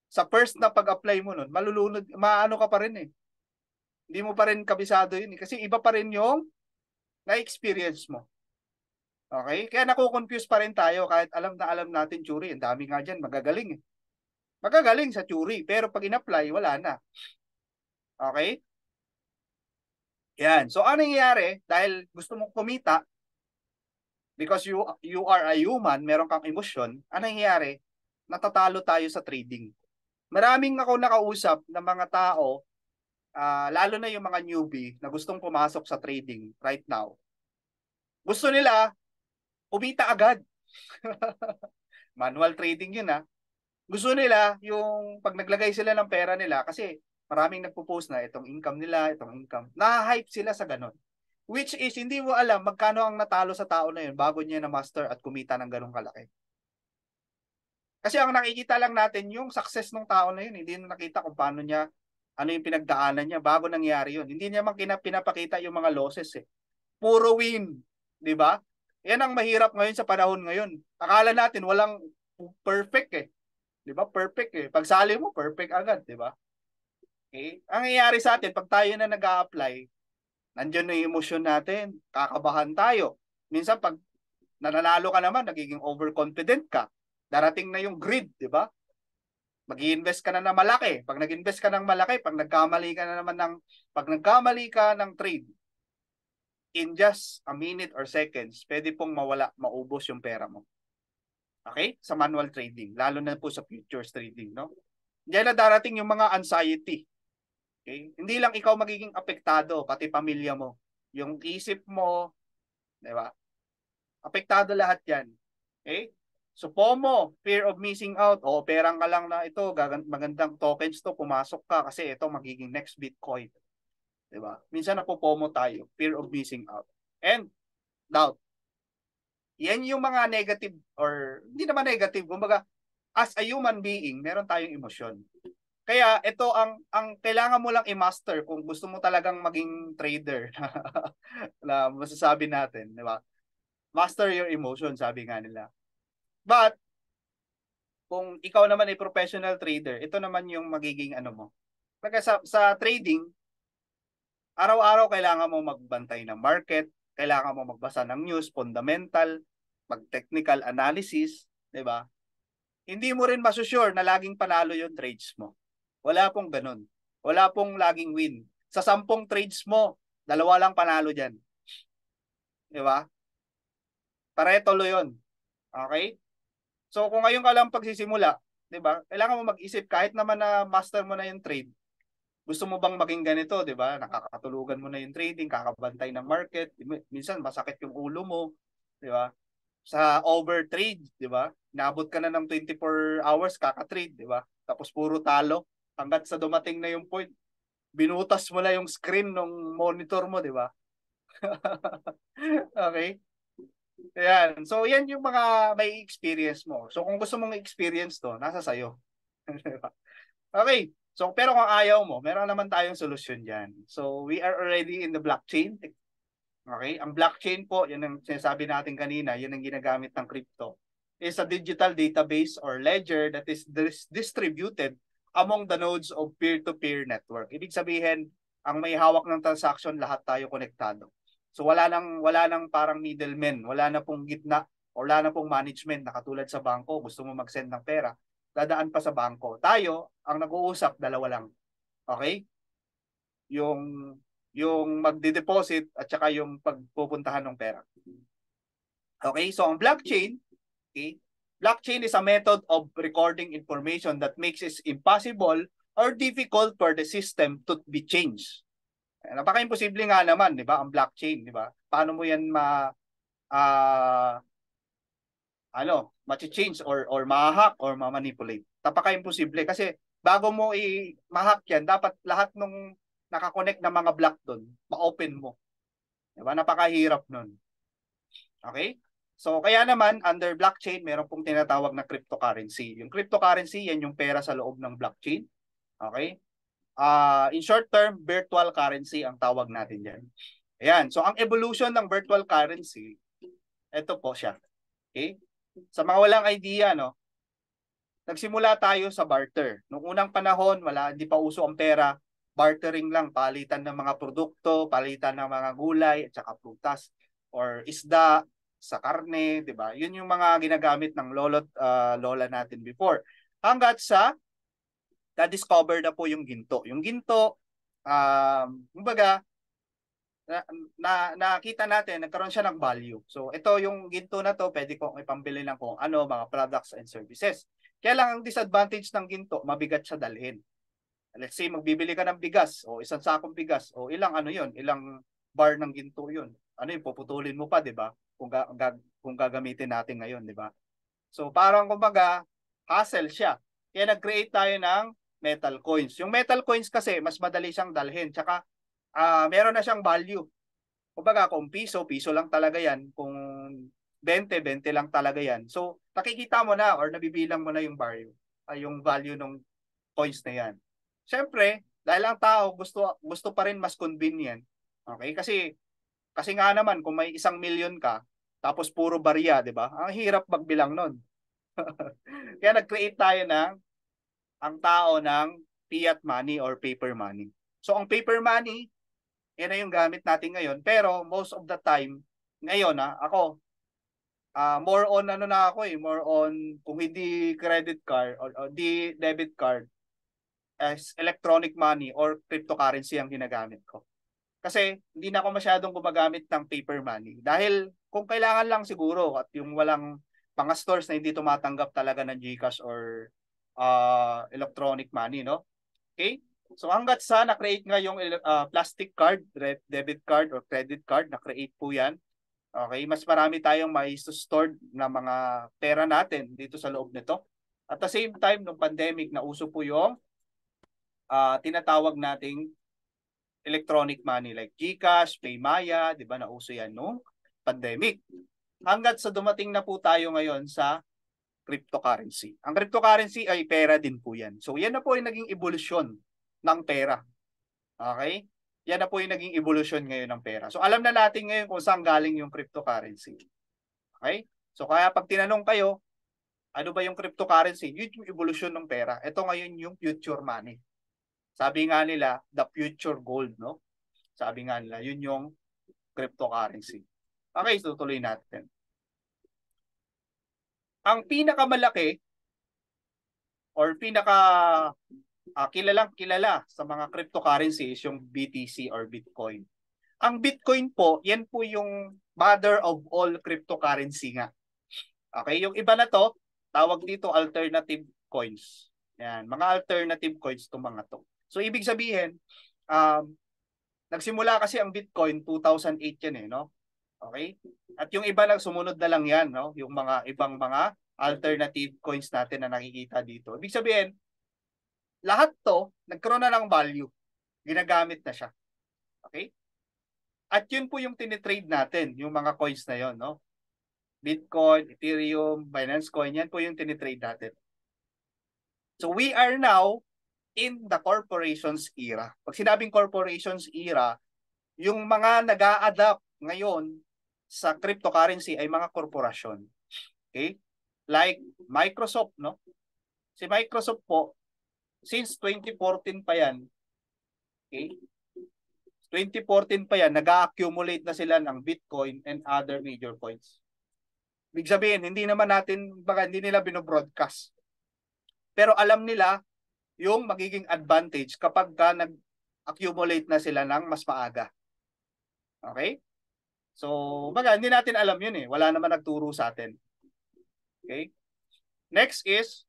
Sa first na pag-apply mo nun, malulunod, maano ka pa rin eh. Hindi mo pa rin kabisado yun eh. Kasi iba pa rin yung na-experience mo. Okay? Kaya nakukonfuse pa rin tayo kahit alam na alam natin theory. Ang dami nga dyan, magagaling eh. Magagaling sa theory, pero pag in-apply, wala na. Okay? Yan. So, ano nangyayari? Dahil gusto mong kumita, because you are a human, meron kang emosyon, ano nangyayari? Natatalo tayo sa trading. Maraming ako nakausap ng mga tao, lalo na yung mga newbie na gustong pumasok sa trading right now. Gusto nila, kumita agad. Manual trading yun ha. Gusto nila yung pag naglagay sila ng pera nila kasi maraming nagpo-post na itong income nila, itong income. Na-hype sila sa ganun. Which is hindi mo alam magkano ang natalo sa tao na yun bago niya na-master at kumita ng ganung kalaki. Kasi ang nakikita lang natin yung success ng tao na yun. Hindi na nakita kung paano niya, ano yung pinagdaanan niya bago nangyari yun. Hindi niya man pinapakita yung mga losses eh. Puro win. Di ba? Yan ang mahirap ngayon sa panahon ngayon. Akala natin walang perfect eh. Di ba? Perfect eh. Pag sali mo, perfect agad. Di ba? Okay? Ang nangyayari sa atin, pag tayo na nag-a-apply, nandiyan na yung emosyon natin. Kakabahan tayo. Minsan pag nananalo ka naman, nagiging overconfident ka. Darating na yung greed, di ba? Mag-i-invest ka na ng malaki. Pag nag-invest ka ng malaki, pag nagkamali ka ng trade, in just a minute or seconds, pwede pong mawala, maubos yung pera mo. Okay? Sa manual trading, lalo na po sa futures trading, no? Diyan na darating yung mga anxiety. Okay? Hindi lang ikaw magiging apektado, pati pamilya mo. Yung isip mo, di ba? Apektado lahat yan. Okay? So FOMO, fear of missing out. O perang ka lang na ito, magandang tokens to, pumasok ka kasi ito magiging next Bitcoin. 'Di ba? Minsan napo-FOMO tayo, fear of missing out. And doubt. Yan yung mga negative or hindi naman negative, kumbaga as a human being, meron tayong emosyon. Kaya ito ang kailangan mo lang i-master kung gusto mo talagang maging trader na masasabi natin, 'di ba? Master your emotion, sabi nga nila. But kung ikaw naman ay professional trader, ito naman yung magiging ano mo. Pagka sa trading, araw-araw kailangan mo magbantay ng market, kailangan mo magbasa ng news, fundamental, mag-technical analysis, 'di ba? Hindi mo rin masusure na laging panalo yung trades mo. Wala pong ganun. Wala pong laging win. Sa 10 trades mo, 2 lang panalo diyan. 'Di ba? Pareto yun. Okay? So kung ngayon ka lang pagsisimula, 'di ba? Kailangan mo mag-isip kahit naman na master mo na yung trade. Gusto mo bang maging ganito, 'di ba? Nakakatulugan mo na yung trading, kakabantay ng market. Minsan masakit yung ulo mo, 'di ba? Sa overtrade, 'di ba? Naabot ka na ng 24 hours kaka-trade, 'di ba? Tapos puro talo hangga't sa dumating na yung point, binutas mo na yung screen ng monitor mo, 'di ba? Okay? Ayan. So, yan yung mga may experience mo. So, kung gusto mong experience to, nasa sayo. Okay. So, pero kung ayaw mo, meron naman tayong solusyon dyan. So, we are already in the blockchain. Okay? Ang blockchain po, yan ang sinasabi natin kanina, yan ang ginagamit ng crypto, is a digital database or ledger that is distributed among the nodes of peer-to-peer network. Ibig sabihin, ang may hawak ng transaction, lahat tayo konektado. So wala nang parang middleman, wala na pong gitna, wala na pong management na katulad sa bangko, gusto mo mag-send ng pera, dadaan pa sa bangko. Tayo, ang nag-uusap, dalawa lang. Okay? Yung magde-deposit at saka yung pagpupuntahan ng pera. Okay? So ang blockchain, okay? Blockchain is a method of recording information that makes it impossible or difficult for the system to be changed. Napaka-imposible nga naman, 'di ba? Ang blockchain, 'di ba? Paano mo 'yan uh, ma-change or ma-hack or ma-manipulate? Napaka-imposible kasi bago mo i-hack 'yan, dapat lahat ng nakakonect na mga block doon, ma-open mo. 'Di ba? Napakahirap nun. Okay? So, kaya naman, under blockchain, meron pong tinatawag na cryptocurrency. Yung cryptocurrency, yan yung pera sa loob ng blockchain. Okay? In short term, virtual currency ang tawag natin dyan. Ayan. So, ang evolution ng virtual currency, ito po siya. Okay? Sa mga walang idea, no? Nagsimula tayo sa barter. Noong unang panahon, hindi pa uso ang pera. Bartering lang, palitan ng mga produkto, palitan ng mga gulay, at saka prutas, or isda, sa karne, 'di ba? 'Yun yung mga ginagamit ng lola natin before. Hangga't sa na-discover na po yung ginto. Yung ginto, kumbaga, nakita natin, nagkaroon siya ng value. So, ito yung ginto na to, pwede kong ipambili ng kung ano, mga products and services. Kaya lang ang disadvantage ng ginto, mabigat siya dalhin. Let's say, magbibili ka ng bigas, o isang sakong bigas, o ilang ilang bar ng ginto yun. Ano yung puputulin mo pa, di ba? Kung gagamitin natin ngayon, di ba? So, parang kumbaga, hassle siya. Kaya nag-create tayo ng metal coins. Yung metal coins kasi, mas madali siyang dalhin. Tsaka, meron na siyang value. Kumbaga, kung piso lang talaga yan. Kung 20 lang talaga yan. So, nakikita mo na or nabibilang mo na yung value ng coins na yan. Siyempre, dahil ang tao gusto pa rin mas convenient. Okay? Kasi nga naman, kung may 1,000,000 ka, tapos puro barya, di ba? Ang hirap magbilang nun. Kaya nag-create tayo ang tao ng fiat money or paper money. So, ang paper money, yan na yung gamit natin ngayon. Pero, most of the time, ngayon, ako, more on more on, kung hindi credit card or di debit card, as electronic money or cryptocurrency ang ginagamit ko. Kasi hindi na ako masyadong gumagamit ng paper money. Dahil kung kailangan lang siguro at yung walang mga stores na hindi tumatanggap talaga ng GCash or electronic money, no? Okay? So hanggat sa na-create nga yung plastic card, debit card or credit card, na-create po yan. Okay, mas marami tayong may stored na mga pera natin dito sa loob nito. At the same time, nung pandemic, nauso po yung tinatawag nating electronic money like GCash, Paymaya, di ba, nauso yan nung pandemic. Hanggat sa dumating na po tayo ngayon sa cryptocurrency. Ang cryptocurrency ay pera din po yan. So yan na po yung naging evolusyon ng pera. Okay? Yan na po yung naging evolution ngayon ng pera. So alam na natin ngayon kung saan galing yung cryptocurrency. Okay? So kaya pag tinanong kayo, ano ba yung cryptocurrency? Yun yung evolution ng pera. Ito ngayon yung future money. Sabi nga nila, the future gold, no? Sabi nga nila, yun yung cryptocurrency. Okay, so tuloy natin. Ang pinakamalaki or kilalang kilala sa mga cryptocurrency is yung BTC or Bitcoin. Ang Bitcoin po, yan po yung mother of all cryptocurrency nga. Okay, yung iba na to, tawag dito alternative coins. Yan, mga alternative coins to mga to. So ibig sabihin, nagsimula kasi ang Bitcoin 2008 yan eh, no? Okay? At yung iba lang sumunod na lang yan, no? Yung mga ibang mga alternative coins natin na nakikita dito. Ibig sabihin, lahat to nagkaroon na ng value. Ginagamit na siya. Okay? At yun po yung tinitrade natin, yung mga coins na yon, no? Bitcoin, Ethereum, Binance Coin, yan po yung tinitrade natin. So we are now in the corporations era. Pag sinabing corporations era, yung mga nag-a-adapt ngayon sa cryptocurrency ay mga korporasyon. Okay? Like Microsoft, no? Si Microsoft po, since 2014 pa yan, okay? 2014 pa yan, nag-accumulate na sila ng Bitcoin and other major coins. Ibig sabihin, hindi naman natin, baka hindi nila binobroadcast. Pero alam nila yung magiging advantage kapag nag-accumulate na sila ng mas maaga. Okay? So, baga, hindi natin alam yun eh. Wala naman nagturo sa atin. Okay? Next is,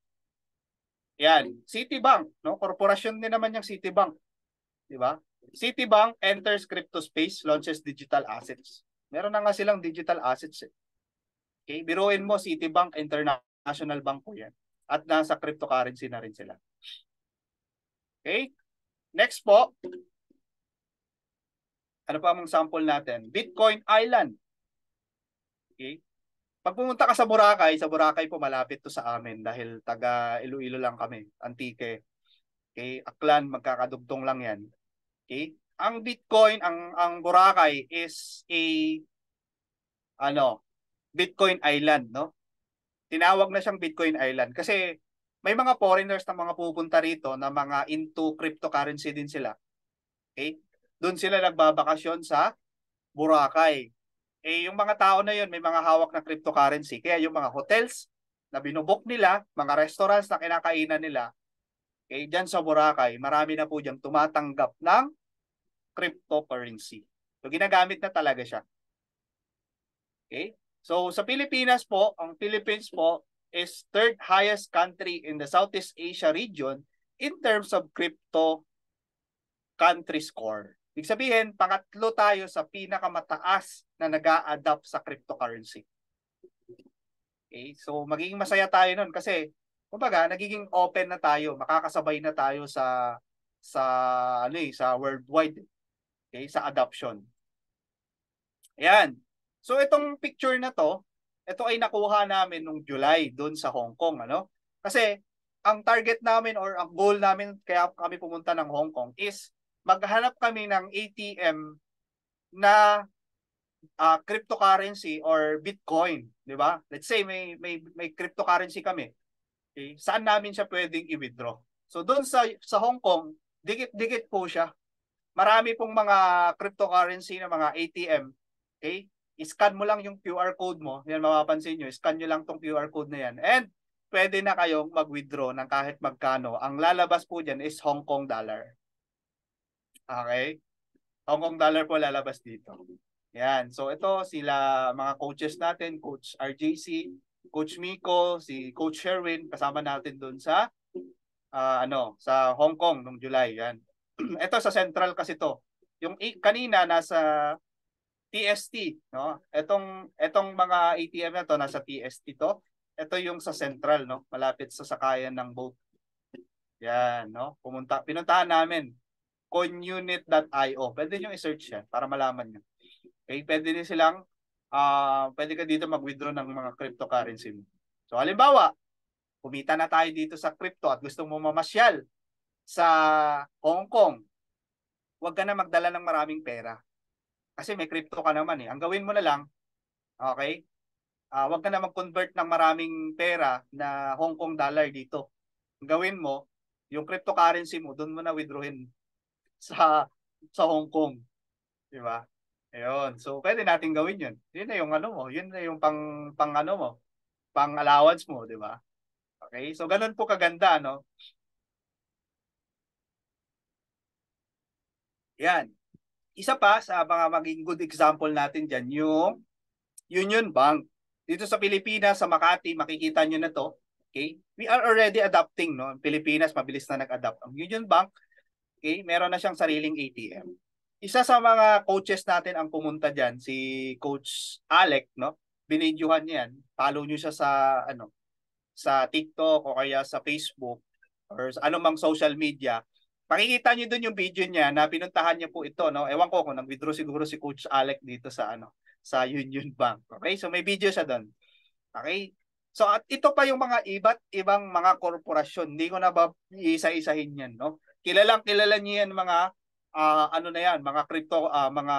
yan, Citibank. No? Korporasyon din naman yung Citibank. Diba? Citibank enters crypto space, launches digital assets. Meron na nga silang digital assets eh. Okay? Biruin mo, Citibank, international bank po yan. At nasa cryptocurrency na rin sila. Okay? Next po, ano pa ang sample natin? Bitcoin Island. Okay? Pag pumunta ka sa Boracay po malapit to sa amin dahil taga Iloilo lang kami, Antique. Okay? Aklan, magkakadugtong lang yan. Okay? Ang Bitcoin, ang Boracay is a Bitcoin Island, no? Tinawag na siyang Bitcoin Island kasi may mga foreigners na mga pupunta rito na mga into cryptocurrency din sila. Okay? Doon sila nagbabakasyon sa Boracay. Eh yung mga tao na yun may mga hawak na cryptocurrency. Kaya yung mga hotels na binubok nila, mga restaurants na kinakainan nila, okay, dyan sa Boracay, marami na po dyan tumatanggap ng cryptocurrency. So ginagamit na talaga siya. Okay? So sa Pilipinas po, ang Philippines po is third highest country in the Southeast Asia region in terms of crypto country score. Ibig sabihin, pangatlo tayo sa pinakamataas na nag-a-adapt sa cryptocurrency. Okay? So magiging masaya tayo nun kasi kumbaga nagiging open na tayo, makakasabay na tayo sa worldwide, okay, sa adoption. Ayan. So itong picture na to, ito ay nakuha namin nung July doon sa Hong Kong, ano? Kasi ang target namin or ang goal namin kaya kami pumunta ng Hong Kong is maghanap kami ng ATM na cryptocurrency or Bitcoin, di ba? Let's say may cryptocurrency kami. Okay? Saan namin siya pwedeng i-withdraw? So doon sa Hong Kong, dikit-dikit po siya. Marami pong mga cryptocurrency na mga ATM. Okay? I-scan mo lang yung QR code mo. Yan mapapansin nyo. I-scan nyo lang tong QR code na yan. And pwede na kayong mag-withdraw ng kahit magkano. Ang lalabas po dyan is Hong Kong dollar. Okay? Hong Kong dollar po lalabas dito. Yan. So ito sila mga coaches natin. Coach RJC, Coach Miko, si Coach Sherwin. Kasama natin dun sa sa Hong Kong nung July. Yan. Ito sa Central kasi to. Yung kanina nasa TST, no? Etong mga ATM na to nasa TST to. Ito yung sa Central, no? Malapit sa sakayan ng boat. Yan, no? Pinuntahan namin coinunit.io. Pwede niyo i-search yan para malaman niyo. Okay, pwede din silang pwede ka dito mag-withdraw ng mga cryptocurrency mo. So halimbawa, kumita na tayo dito sa crypto at gusto mo mamasyal sa Hong Kong, huwag ka na magdala ng maraming pera. Kasi may crypto ka naman eh. Ang gawin mo na lang, okay? Huwag ka na mag-convert ng maraming pera na Hong Kong dollar dito. Ang gawin mo, yung cryptocurrency mo, doon mo na withdrawin sa Hong Kong. Di ba? Ayun. So, pwede natin gawin yun. Yun na yung ano mo. Yun na yung pang ano mo. Pang allowance mo. Di ba? Okay? So, ganun po kaganda, no? Yan. Isa pa sa mga maging good example natin dyan, yung Union Bank. Dito sa Pilipinas, sa Makati, makikita nyo na to. Okay? We are already adapting, no? Pilipinas, mabilis na nag-adapt. Ang Union Bank, okay, meron na siyang sariling ATM. Isa sa mga coaches natin ang pumunta diyan, si Coach Alec, no? Binidyohan niya yan. Follow niyo siya sa sa TikTok o kaya sa Facebook or sa anumang social media. Makikita niyo doon yung video niya na pinuntahan niya po ito, no? Ewan ko kung nag-withdraw siguro si Coach Alec dito sa sa Union Bank. Okay? So may video siya doon. Okay? So at ito pa yung mga iba't ibang mga korporasyon. Hindi ko na ba isa-isahin yan, no? Kilalang kilala niyo yan mga ano na yan, mga crypto, mga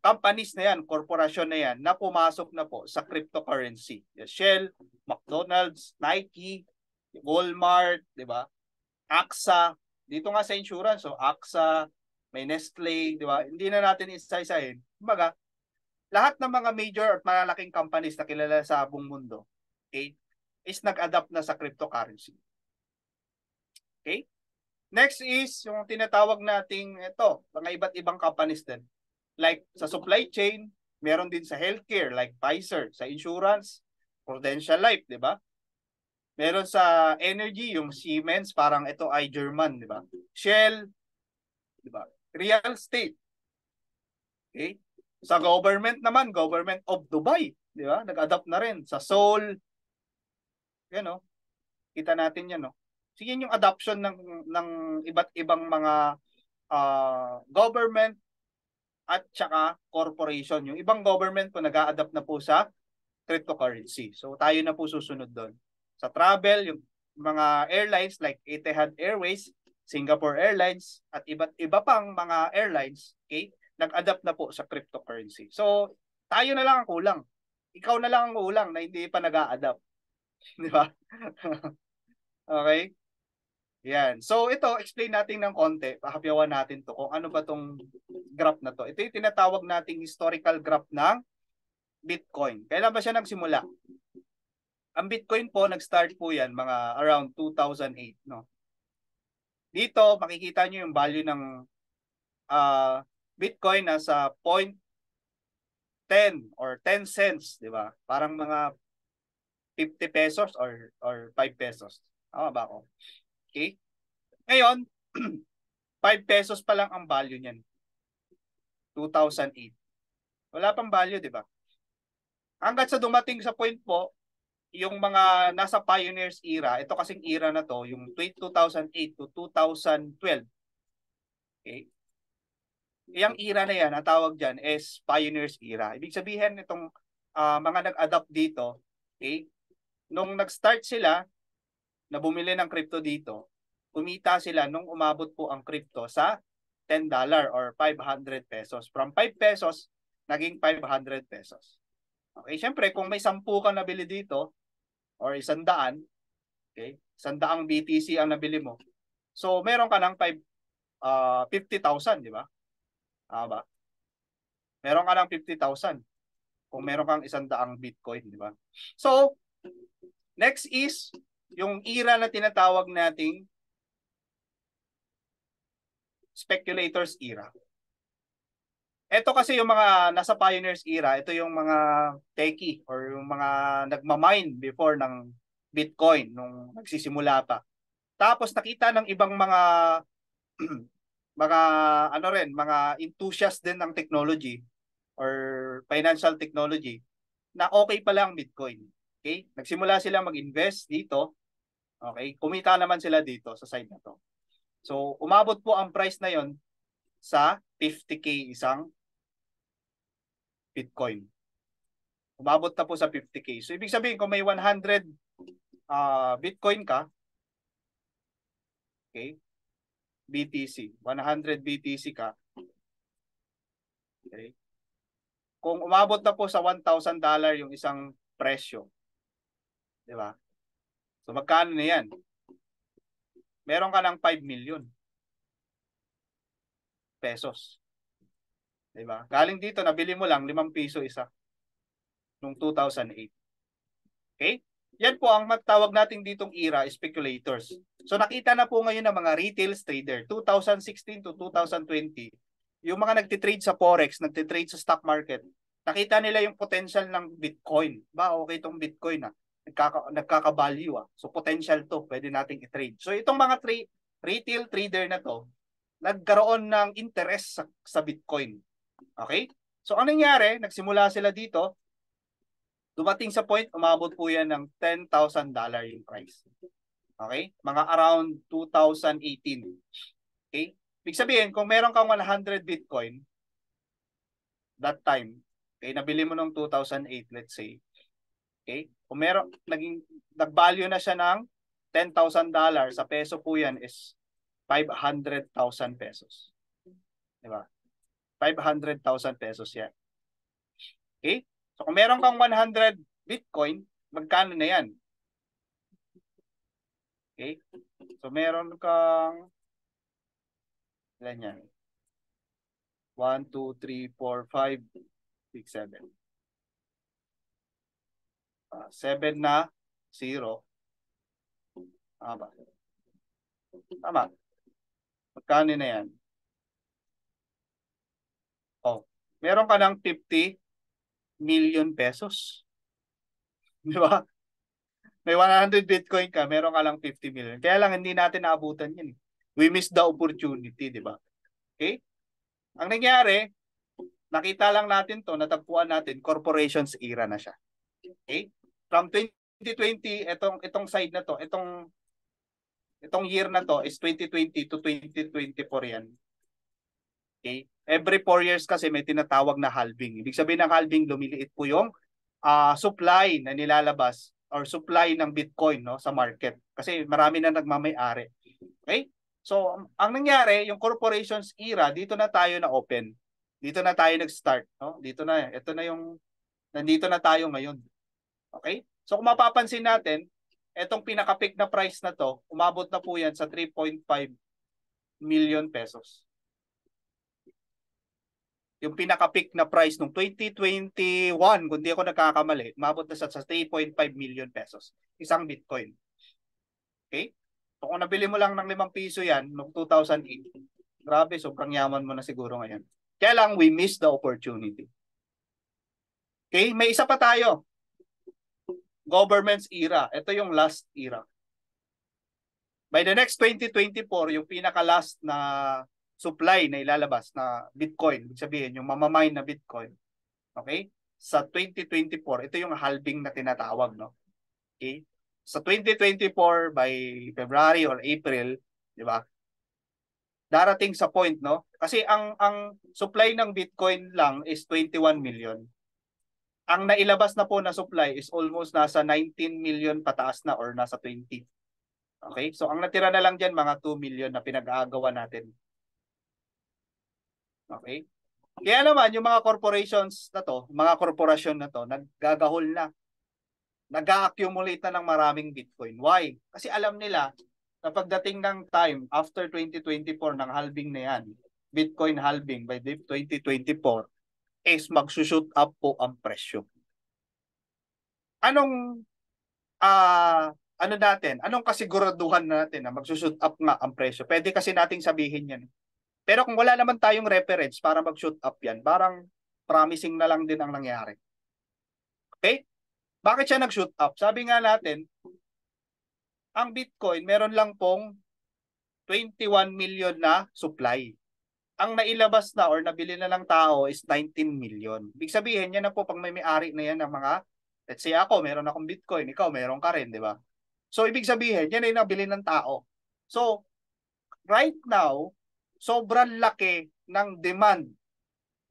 companies na yan, korporasyon na yan, na pumasok na po sa cryptocurrency. Shell, McDonald's, Nike, Walmart, di ba? AXA, dito nga sa insurance, so AXA, may Nestle, di ba? Hindi na natin isa-isahin. Kumbaga, lahat ng mga major at malalaking companies na kilala sa buong mundo, okay, is nag-adapt na sa cryptocurrency. Okay? Next is yung tinatawag nating ito, mga iba't ibang companies din. Like sa supply chain, meron din sa healthcare like Pfizer, sa insurance, Prudential Life, di ba? Meron sa energy, yung Siemens, parang ito ay German, di ba? Shell, di ba? Real estate. Okay? Sa government naman, Government of Dubai, di ba? Nag-adapt na rin sa Seoul. Yan, no? Kita natin yan, no? Sige yung adoption ng iba't ibang mga government at saka corporation. Yung ibang government po nag-a-adapt na po sa cryptocurrency. So tayo na po susunod doon. Sa travel, yung mga airlines like Etihad Airways, Singapore Airlines, at iba't iba pang mga airlines, okay, nag-adapt na po sa cryptocurrency. So tayo na lang ang kulang. Ikaw na lang ang kulang na hindi pa nag-a-adapt. Di ba? Okay? Yan. So ito, explain natin ng konti. Pahapyawan natin to kung ano ba tong graph na to. Ito yung tinatawag nating historical graph ng Bitcoin. Kailan ba siya nagsimula? Ang Bitcoin po, nag-start po yan mga around 2008. No? Dito, makikita nyo yung value ng Bitcoin nasa 0.10 or 10 cents. Di ba? Parang mga 50 pesos or 5 pesos. Tama ba ako? Okay? Ngayon, 5 pesos pa lang ang value niyan. 2008. Wala pang value, di ba? Hanggat sa dumating sa point po, yung mga nasa pioneers era, ito kasing era na to, yung 2008 to 2012. Okay? Yung era na yan, ang tawag dyan is pioneers era. Ibig sabihin itong mga nag-adapt dito, okay? Nung nag-start sila na bumili ng crypto dito, kumita sila nung umabot po ang crypto sa $10 or 500 pesos. From 5 pesos, naging 500 pesos. Okay, syempre kung may 10 ka nabili dito or 100, okay, 100 BTC ang nabili mo. So meron ka ng 50,000, di ba? Ba? Meron ka ng 50,000 kung meron kang 100 Bitcoin, di ba? So next is yung era na tinatawag nating speculators era. Ito kasi yung mga nasa pioneers era, ito yung mga techie or yung mga nagmamine before ng Bitcoin nung nagsisimula pa. Tapos nakita ng ibang mga mga ano rin, mga enthusiast din ng technology or financial technology na okay pala ang Bitcoin. Okay? Nagsimula sila mag-invest dito. Okay? Kumita naman sila dito sa side na to. So, umabot po ang price na yon sa 50K isang Bitcoin. Umabot na po sa 50K. So, ibig sabihin, kung may 100 Bitcoin ka, okay, BTC, 100 BTC ka, okay, kung umabot na po sa $1,000 yung isang presyo, di ba? So, magkano na yan? Meron ka ng 5 million pesos. Di ba? Galing dito, nabili mo lang 5 piso isa noong 2008. Okay? Yan po ang matawag natin ditong era, speculators. So nakita na po ngayon ng mga retail trader, 2016 to 2020, yung mga nagtitrade sa Forex, nagtitrade sa stock market, nakita nila yung potential ng Bitcoin. Ba, okay itong Bitcoin nagkaka-value So potential to, pwede nating i-trade. So itong mga retail trader na to, nagkaroon ng interest sa Bitcoin. Okay? So anong nangyari? Nagsimula sila dito. Dumating sa point, umabot po yan ng $10,000 yung price. Okay? Mga around 2018. Okay? Ibig sabihin, kung meron kang 100 Bitcoin, that time, okay, nabili mo noong 2008, let's say. Okay? Kung meron, nag-value na siya ng $10,000, sa peso po yan is 500,000 pesos. Diba? 500,000 pesos yan. Okay? So kung meron kang 100 Bitcoin, magkano na yan? Okay? So meron kang ilan yan? 1, 2, 3, 4, 5, 6, 7. 7 na 0. Tama. Tama. Magkano na yan? Oh, meron ka ng 50 million pesos. Di ba? May 100 Bitcoin ka, meron ka lang 50 million. Kaya lang hindi natin naabutan yan. We missed the opportunity, di ba? Okay? Ang nangyari, nakita lang natin to, natagpuan natin, corporations era na siya. Okay? From 2020, itong side na to, itong year na to is 2020 to 2024 yan. Okay? Every 4 years kasi may tinatawag na halving. Ibig sabihin ng halving, lumiliit po yung supply na nilalabas or supply ng Bitcoin sa market. Kasi marami na nagmamay-ari. Okay? So, ang nangyari, yung corporations era, dito na tayo na open. Dito na tayo nag-start. Dito na, ito na yung, nandito na tayo ngayon. Okay? So, kung mapapansin natin, itong pinaka-peak na price na to, umabot na po yan sa 3.5 million pesos. Yung pinaka-peak na price nung 2021, kung di ako nagkakamali, umabot na sa 3.5 million pesos. Isang Bitcoin. Okay? So kung nabili mo lang ng 5 piso yan noong 2008, grabe, sobrang yaman mo na siguro ngayon. Kaya lang, we missed the opportunity. Okay? May isa pa tayo. Government's era. Ito yung last era. By the next 2024, yung pinaka-last na supply na ilalabas na Bitcoin, ibig sabihin yung mamamine na Bitcoin, okay? Sa 2024, ito yung halving na tinatawag, no? Okay? Sa 2024 by February or April, di ba? Darating sa point, no? Kasi ang supply ng Bitcoin lang is 21 million. Ang nailabas na po na supply is almost nasa 19 million pataas na or nasa 20. Okay? So ang natira na lang diyan mga 2 million na pinag-aagawan natin. Okay? Kaya naman, yung mga corporations na to, mga korporasyon na to, naggagahol na. Nag-accumulate na ng maraming Bitcoin. Why? Kasi alam nila na pagdating ng time, after 2024, ng halving na yan, Bitcoin halving by 2024, is mag-shoot up po ang presyo. Anong, anong kasiguraduhan natin na mag-shoot up nga ang presyo? Pwede kasi nating sabihin yan. Pero kung wala naman tayong reference para mag-shoot up yan, parang promising na lang din ang nangyari. Okay? Bakit siya nag-shoot up? Sabi nga natin, ang Bitcoin meron lang pong 21 million na supply. ang nailabas na or nabili na ng tao is 19 million. Ibig sabihin, yan na po pag may-ari na yan ng mga, let's say ako, meron akong Bitcoin, ikaw, meron ka rin, di ba? So, ibig sabihin, yan ay nabili ng tao. So, right now, sobrang laki ng demand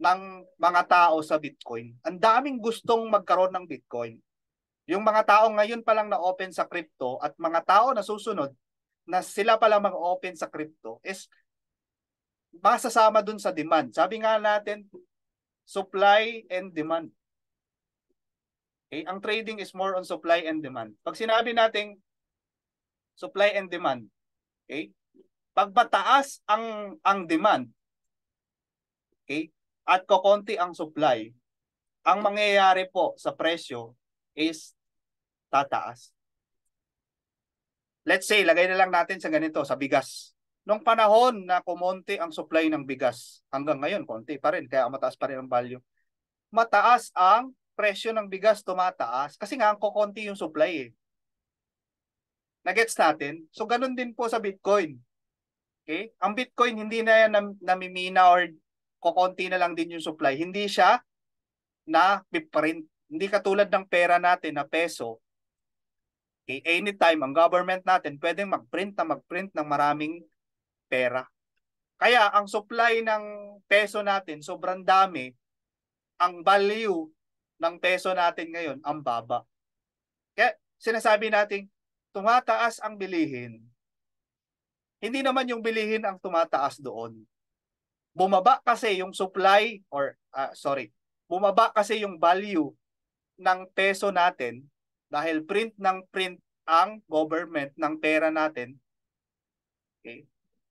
ng mga tao sa Bitcoin. Ang daming gustong magkaroon ng Bitcoin. Yung mga tao ngayon pa lang na-open sa crypto at mga tao na susunod na sila pa lang mag-open sa crypto is masasama dun sa demand. Sabi nga natin, supply and demand. Okay? Ang trading is more on supply and demand. Pag sinabi nating supply and demand, okay? Pag mataas ang demand, okay? At kokonti ang supply, ang mangyayari po sa presyo is tataas. Let's say, lagay na lang natin sa ganito, sa bigas. Nung panahon na kumonti ang supply ng bigas, hanggang ngayon, konti pa rin, kaya mataas pa rin ang value. Mataas ang presyo ng bigas, tumataas, kasi nga ang kukonti yung supply eh. Nagets natin? So, ganun din po sa Bitcoin. Okay? Ang Bitcoin, hindi na yan namimina or kukonti na lang din yung supply. Hindi siya na piprint. Hindi katulad ng pera natin na peso. Okay? Anytime, ang government natin pwedeng mag-print ng maraming pera. Kaya ang supply ng peso natin sobrang dami, ang value ng peso natin ngayon ang baba. Kaya sinasabi natin tumataas ang bilihin. Hindi naman yung bilihin ang tumataas doon. Bumaba kasi yung supply bumaba kasi yung value ng peso natin dahil print ang government ng pera natin. Okay?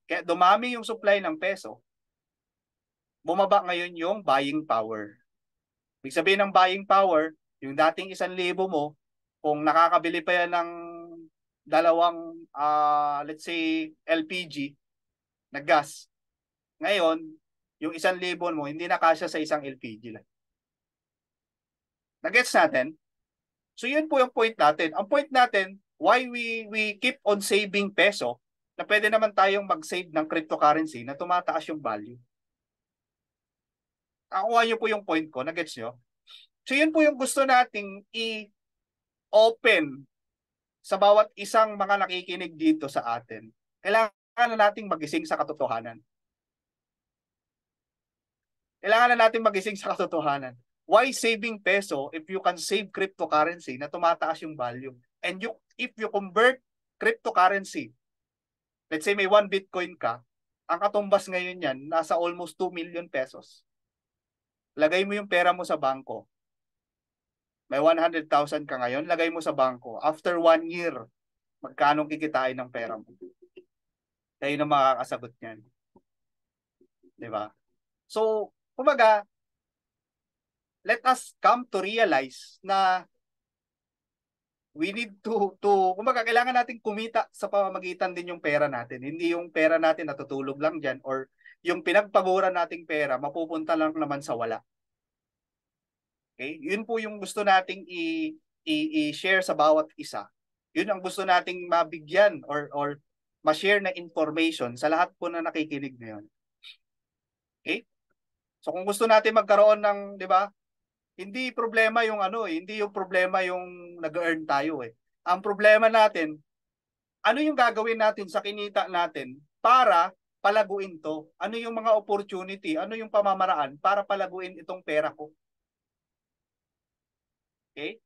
Kaya dumami yung supply ng peso, bumaba ngayon yung buying power. Ibig sabihin ng buying power, yung dating 1,000 mo, kung nakakabili pa yan ng dalawang, let's say, LPG na gas, ngayon, yung 1,000 mo, hindi na kasya sa isang LPG lang. Nagets natin? So yun po yung point natin. Ang point natin, why we keep on saving peso, na pwede naman tayong mag-save ng cryptocurrency na tumataas yung value. Nakuha nyo po yung point ko, nagets nyo? So yun po yung gusto nating i-open sa bawat isang mga nakikinig dito sa atin. Kailangan na nating magising sa katotohanan. Kailangan na nating magising sa katotohanan. Why saving peso if you can save cryptocurrency na tumataas yung value? And if you convert cryptocurrency, let's say may 1 Bitcoin ka, ang katumbas ngayon yan, nasa almost 2 million pesos. Lagay mo yung pera mo sa bangko. May 100,000 ka ngayon, lagay mo sa bangko. After 1 year, magkano kikitain ng pera mo? Kayo na makakasagot niyan. Diba? So, kumbaga, let us come to realize na we need kumbaga, kailangan natin kumita sa pamamagitan din yung pera natin. Hindi yung pera natin natutulog lang dyan or yung pinagpaguran nating pera, mapupunta lang naman sa wala. Okay? Yun po yung gusto nating i-share sa bawat isa. Yun ang gusto nating mabigyan or ma-share na information sa lahat po na nakikinig ngayon. Okay? So kung gusto natin magkaroon ng, 'di ba? Hindi problema yung hindi yung problema yung nag-earn tayo eh. Ang problema natin, ano yung gagawin natin sa kinita natin para palaguin to? Ano yung mga opportunity? Ano yung pamamaraan para palaguin itong pera ko? Okay?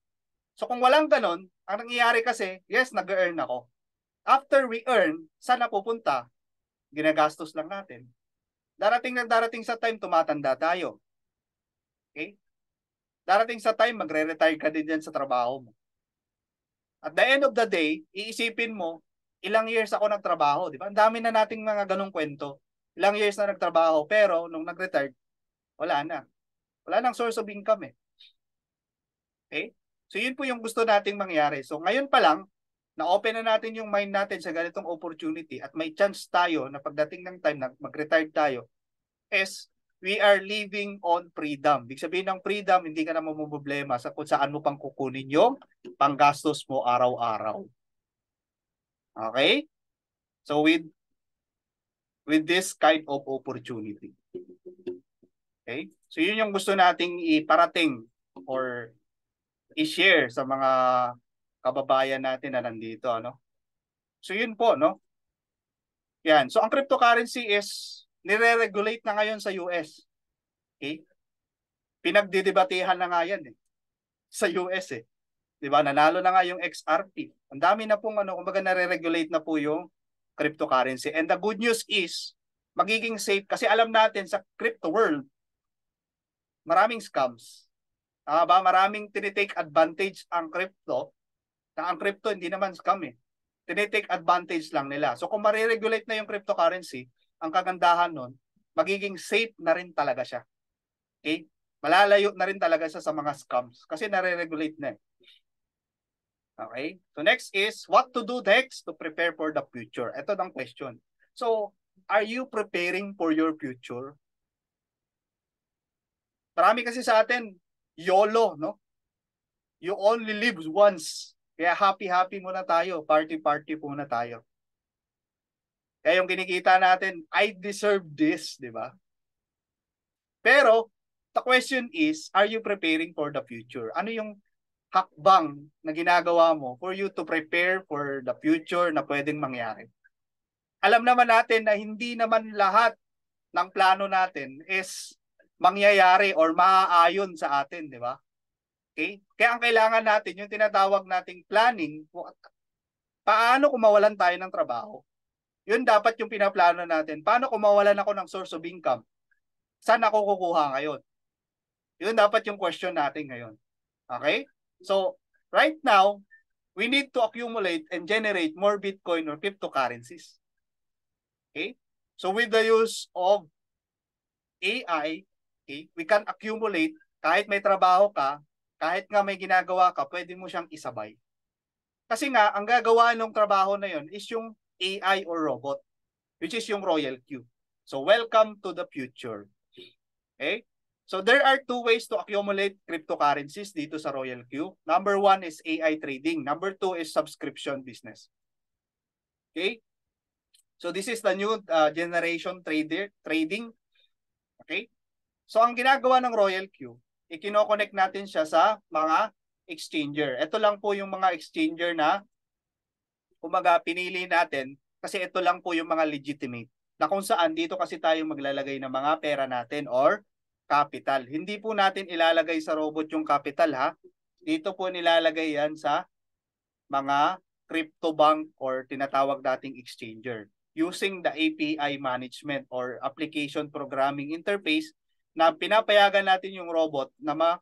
So kung walang ganon, ang nangyayari kasi, yes, nag-earn ako. After we earn, saan napupunta? Ginagastos lang natin. Darating sa time, tumatanda tayo. Okay? Darating sa time, magre-retire ka din dyan sa trabaho mo. At the end of the day, iisipin mo, ilang years ako nagtrabaho, di ba? Ang dami na nating mga ganong kwento. Ilang years na nagtrabaho, pero nung nag-retire, wala na. Wala nang source of income eh. Okay? So yun po yung gusto nating mangyari. So ngayon pa lang, na-open na natin yung mind natin sa ganitong opportunity at may chance tayo na pagdating ng time na mag-retire tayo is we are living on freedom. Ibig sabihin ng freedom, hindi ka na mamumblema sa kung saan mo pang kukunin yung panggastos mo araw-araw. Okay? So with this kind of opportunity. Okay? So yun yung gusto nating iparating or i-share sa mga kababayan natin na nandito, ano? So yun po, no? Yan. So ang cryptocurrency is nire-regulate na ngayon sa US. Okay? Pinagdidebatehan na nga yan sa US eh. 'Di ba? Nanalo na nga yung XRP. Ang dami na pong kumbaga nare-regulate na po yung cryptocurrency. And the good news is magiging safe kasi alam natin sa crypto world maraming scams. Maraming tinitake advantage ang crypto. Na ang crypto hindi naman scam eh. Tinitake advantage lang nila. So kung mariregulate na yung cryptocurrency, ang kagandahan nun, magiging safe na rin talaga siya. Okay? Malalayo na rin talaga siya sa mga scams kasi nare-regulate na eh. Okay? So next is, what to do next to prepare for the future? Ito ang question. So, are you preparing for your future? Marami kasi sa atin, YOLO, no? You only live once. Kaya happy-happy muna tayo. Party-party muna tayo. Kaya yung kinikita natin, I deserve this, di ba? Pero, the question is, are you preparing for the future? Ano yung hakbang na ginagawa mo for you to prepare for the future na pwedeng mangyari? Alam naman natin na hindi naman lahat ng plano natin is mangyayari or maaayon sa atin, di ba? Okay? Kaya ang kailangan natin, yung tinatawag nating planning, paano kung mawalan tayo ng trabaho? Yun dapat yung pinaplano natin. Paano kung mawalan ako ng source of income? Saan ako kukuha ngayon? Yun dapat yung question natin ngayon. Okay? So, right now, we need to accumulate and generate more Bitcoin or cryptocurrencies. Okay? So, with the use of AI, okay, we can accumulate, kahit may trabaho ka, kahit nga may ginagawa ka, pwede mo siyang isabay. Kasi nga, ang gagawa ng trabaho na yon is yung AI or robot, which is yung Royal Q. So, welcome to the future. Okay? So, there are two ways to accumulate cryptocurrencies dito sa Royal Q. Number one is AI trading. Number two is subscription business. Okay? So, this is the new generation trading. Okay? So, ang ginagawa ng Royal Q, ikino-connect natin siya sa mga exchanger. Ito lang po yung mga exchanger na kumaga pinili natin kasi ito lang po yung mga legitimate na kung saan dito kasi tayo maglalagay ng mga pera natin or capital. Hindi po natin ilalagay sa robot yung capital ha. Dito po nilalagay yan sa mga crypto bank or tinatawag dating exchanger using the API management or application programming interface na pinapayagan natin yung robot na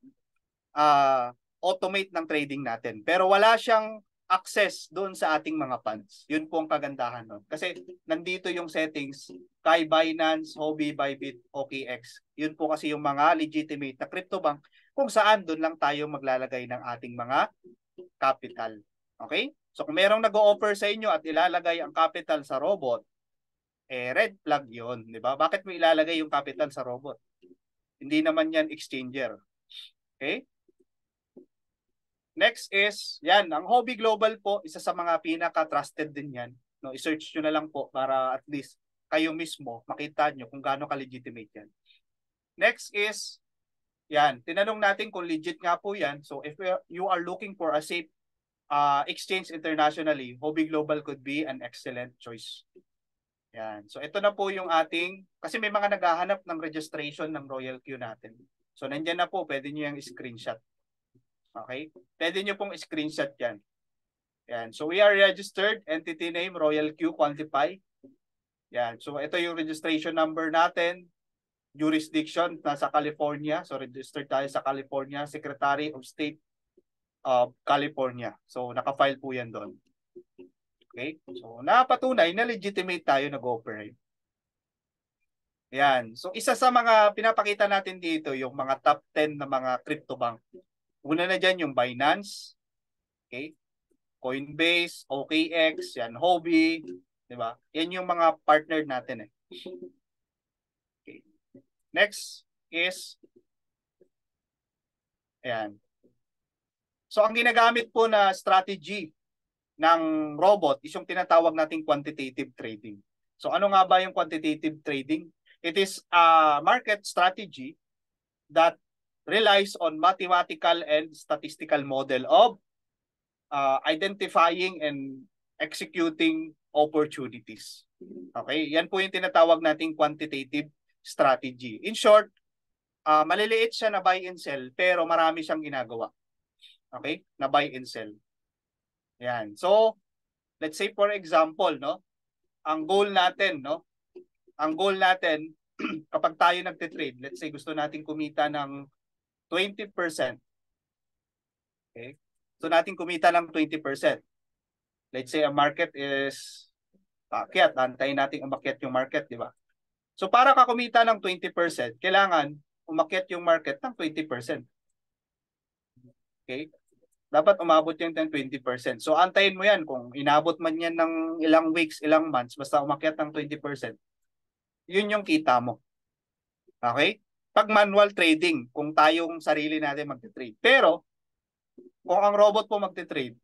automate ng trading natin. Pero wala siyang access doon sa ating mga funds. Yun po ang kagandahan nun. Kasi nandito yung settings kay Binance, Huobi, Bybit, OKX. Yun po kasi yung mga legitimate na crypto bank kung saan doon lang tayo maglalagay ng ating mga capital. Okay? So kung merong nag-o-offer sa inyo at ilalagay ang capital sa robot, red flag yun. Di ba? Bakit mo ilalagay yung capital sa robot? Hindi naman yan exchanger. Okay? Next is, yan, ang Huobi Global po, isa sa mga pinaka-trusted din yan. No, i-search nyo na lang po para at least kayo mismo makita nyo kung gaano ka-legitimate yan. Next is, yan, tinanong natin kung legit nga po yan. So if you are looking for a safe exchange internationally, Huobi Global could be an excellent choice. Yan. So ito na po yung ating, kasi may mga naghahanap ng registration ng Royal Q natin. So nandyan na po, pwede nyo yung screenshot. Okay? Pwede nyo pong screenshot yan. Yan. So we are registered, entity name, Royal Q Quantify. Yan. So ito yung registration number natin. Jurisdiction, nasa California. So registered tayo sa California, Secretary of State of California. So naka-file po yan doon. Okay? So napatunay na legitimate tayo nag-operate. Yan. So isa sa mga pinapakita natin dito, yung mga top 10 na mga crypto bank. Una na dyan yung Binance, okay? Coinbase, OKX, yan, Huobi, di ba? Yan yung mga partner natin eh. Okay. Next is, ayan. So ang ginagamit po na strategy ng robot is yung tinatawag nating quantitative trading. So ano nga ba yung quantitative trading? It is a market strategy that relies on mathematical and statistical model of identifying and executing opportunities. Okay, yan po yung tinatawag nating quantitative strategy. In short, maliliit siya na buy and sell pero marami siyang ginagawa. Okay, na buy and sell. Yan. So, let's say for example, no, ang goal natin, no, ang goal natin kapag tayo nagte-trade, let's say gusto nating kumita ng 20%. Okay? So natin kumita ng 20%. Let's say ang market is paakyat, antayin natin umakyat yung market, di ba? So para ka kumita ng 20%, kailangan umakyat yung market ng 20%. Okay? Dapat umabot yung 20%. So antayin mo yan kung inabot man yan ng ilang weeks, ilang months, basta umakyat ng 20%. Yun yung kita mo. Okay? Pag manual trading, kung tayong sarili natin magte-trade. Pero kung ang robot po magte-trade,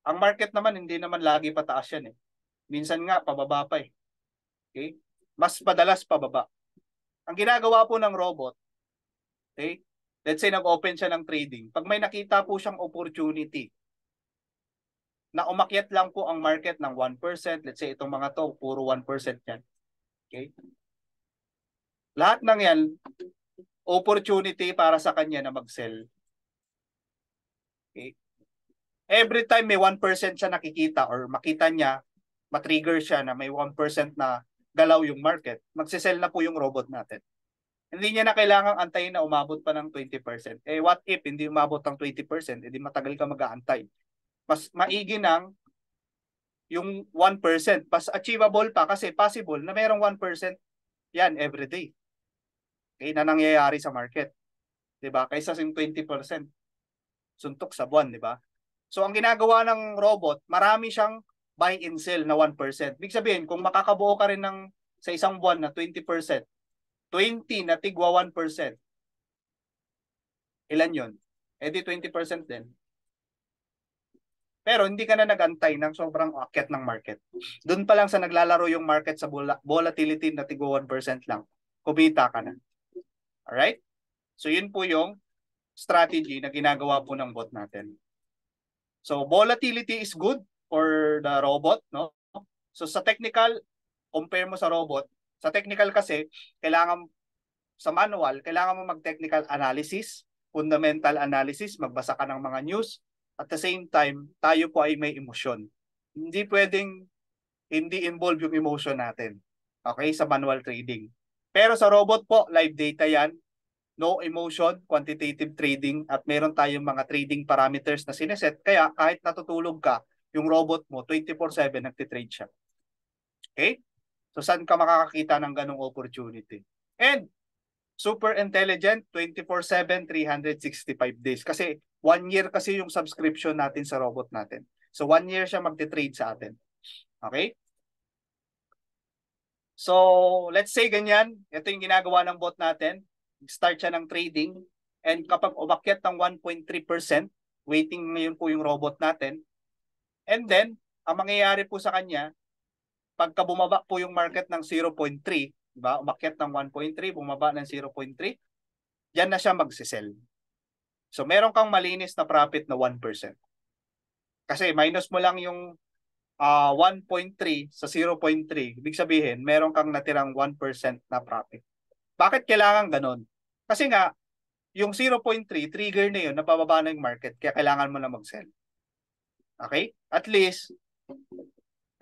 ang market naman hindi naman lagi pataas yan eh. Minsan nga pababa pa eh. Okay? Mas madalas pababa. Ang ginagawa po ng robot, okay? Let's say nag-open siya ng trading. Pag may nakita po siyang opportunity na umakyat lang po ang market ng 1%, let's say itong mga to, puro 1% yan. Okay? Lahat ng yan, opportunity para sa kanya na mag-sell. Okay? Every time may 1% siya nakikita or makita niya, matrigger siya na may 1% na galaw yung market, magsisell na po yung robot natin. Hindi niya na kailangang antayin na umabot pa ng 20%. Eh what if hindi umabot ng 20%? Eh di matagal ka mag-aantay. Mas maigi nang yung 1%. Mas achievable pa kasi possible na mayroong 1% yan everyday. Okay, na nangyayari sa market. 'Di ba? Kaysa yung 20% suntok sa buwan, 'di ba? So ang ginagawa ng robot, marami siyang buy and sell na 1%. Ibig sabihin, kung makakabuo ka rin ng sa isang buwan na 20%, 20 na tigwa 1%. Ilan yon? Eh di 20% din. Pero hindi ka na nag-antay ng sobrang akyat ng market. Doon pa lang sa naglalaro yung market sa volatility na tigwa 1% lang, kumita ka na. Alright? So yun po yung strategy na ginagawa po ng bot natin. So volatility is good for the robot, no? So sa technical, compare mo sa robot. Sa technical kasi, kailangan sa manual, kailangan mo mag-technical analysis, fundamental analysis, magbasa ka ng mga news. At the same time, tayo po ay may emosyon. Hindi pwedeng hindi involve yung emotion natin. Okay, sa manual trading. Pero sa robot po, live data yan. No emotion, quantitative trading, at meron tayong mga trading parameters na sineset. Kaya kahit natutulog ka, yung robot mo, 24/7 nagtitrade siya. Okay? So saan ka makakakita ng ganong opportunity? And super intelligent, 24/7, 365 days. Kasi 1 year kasi yung subscription natin sa robot natin. So 1 year siya magte-trade sa atin. Okay? So let's say ganyan, ito yung ginagawa ng bot natin. Start siya ng trading. And kapag umakyat ng 1.3%, waiting ngayon po yung robot natin. And then, ang mangyayari po sa kanya, pagka bumaba po yung market ng 0.3, diba? Umakyat ng 1.3, bumaba ng 0.3, diyan na siya magsisell. So meron kang malinis na profit na 1%. Kasi minus mo lang yung 1.3 sa 0.3, ibig sabihin, meron kang natirang 1% na profit. Bakit kailangan ganon? Kasi nga, yung 0.3, trigger na yun, napababa na yung market, kaya kailangan mo na mag-sell. Okay? At least,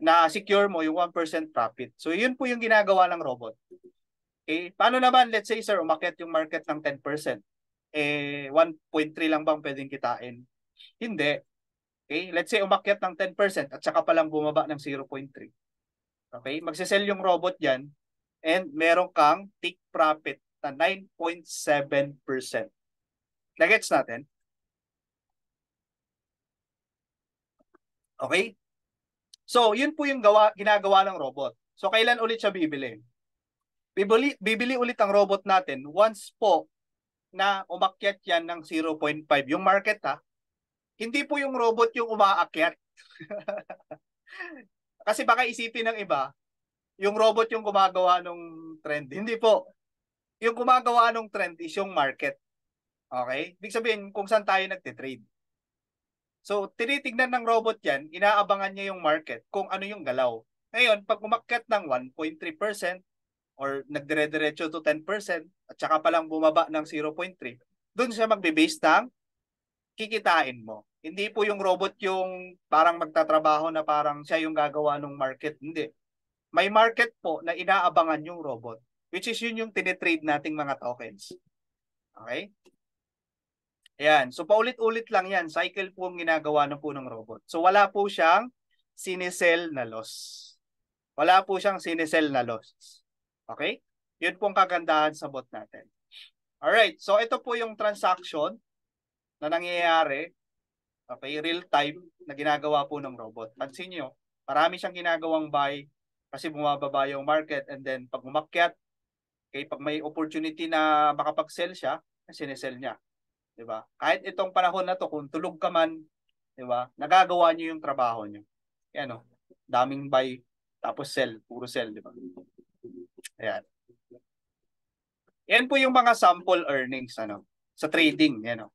na-secure mo yung 1% profit. So, yun po yung ginagawa ng robot. Okay? Paano naman, let's say, sir, umakyat yung market ng 10%. Eh, 1.3 lang bang pwedeng kitain? Hindi. Okay? Let's say, umakyat ng 10% at saka palang bumaba ng 0.3. Okay? Magsisell yung robot yan and meron kang take profit na 9.7%. Nagets natin? Okay? So, yun po yung ginagawa ng robot. So, kailan ulit siya bibili? Bibili ulit ang robot natin once po na umakyat yan ng 0.5. Yung market ha, hindi po yung robot yung umaakyat. Kasi baka isipin ng iba, yung robot yung gumagawa ng trend. Hindi po. Yung gumagawa ng trend is yung market. Okay? Ibig sabihin, kung saan tayo nagtitrade. So, tinitignan ng robot yan, inaabangan niya yung market kung ano yung galaw. Ngayon, pag umakyat ng 1.3% or nagdire-diretso to 10% at saka palang bumaba ng 0.3, doon siya magbe-base ng kikitain mo. Hindi po yung robot yung parang magtatrabaho na parang siya yung gagawa ng market. Hindi. May market po na inaabangan yung robot, which is yun yung tinitrade nating mga tokens. Okay? Ayan. So, paulit-ulit lang yan. Cycle po ang ginagawa na po ng robot. So, wala po siyang sinisell na loss. Wala po siyang sinisell na loss. Okay? Yun po ang kagandahan sa bot natin. Alright. So, ito po yung transaction na nangyayari. Okay? Real time na ginagawa po ng robot. Pansin nyo, marami siyang ginagawang buy kasi bumababa yung market and then pag umakyat, okay, pag may opportunity na makapag-sell siya, sinesell niya. Diba? Kahit itong panahon na to, kung tulog ka man, diba? Nagagawa niyo yung trabaho niyo. Yan o. Daming buy, tapos sell, puro sell, diba? Ayan. Yan po yung mga sample earnings, ano, sa trading, yan o.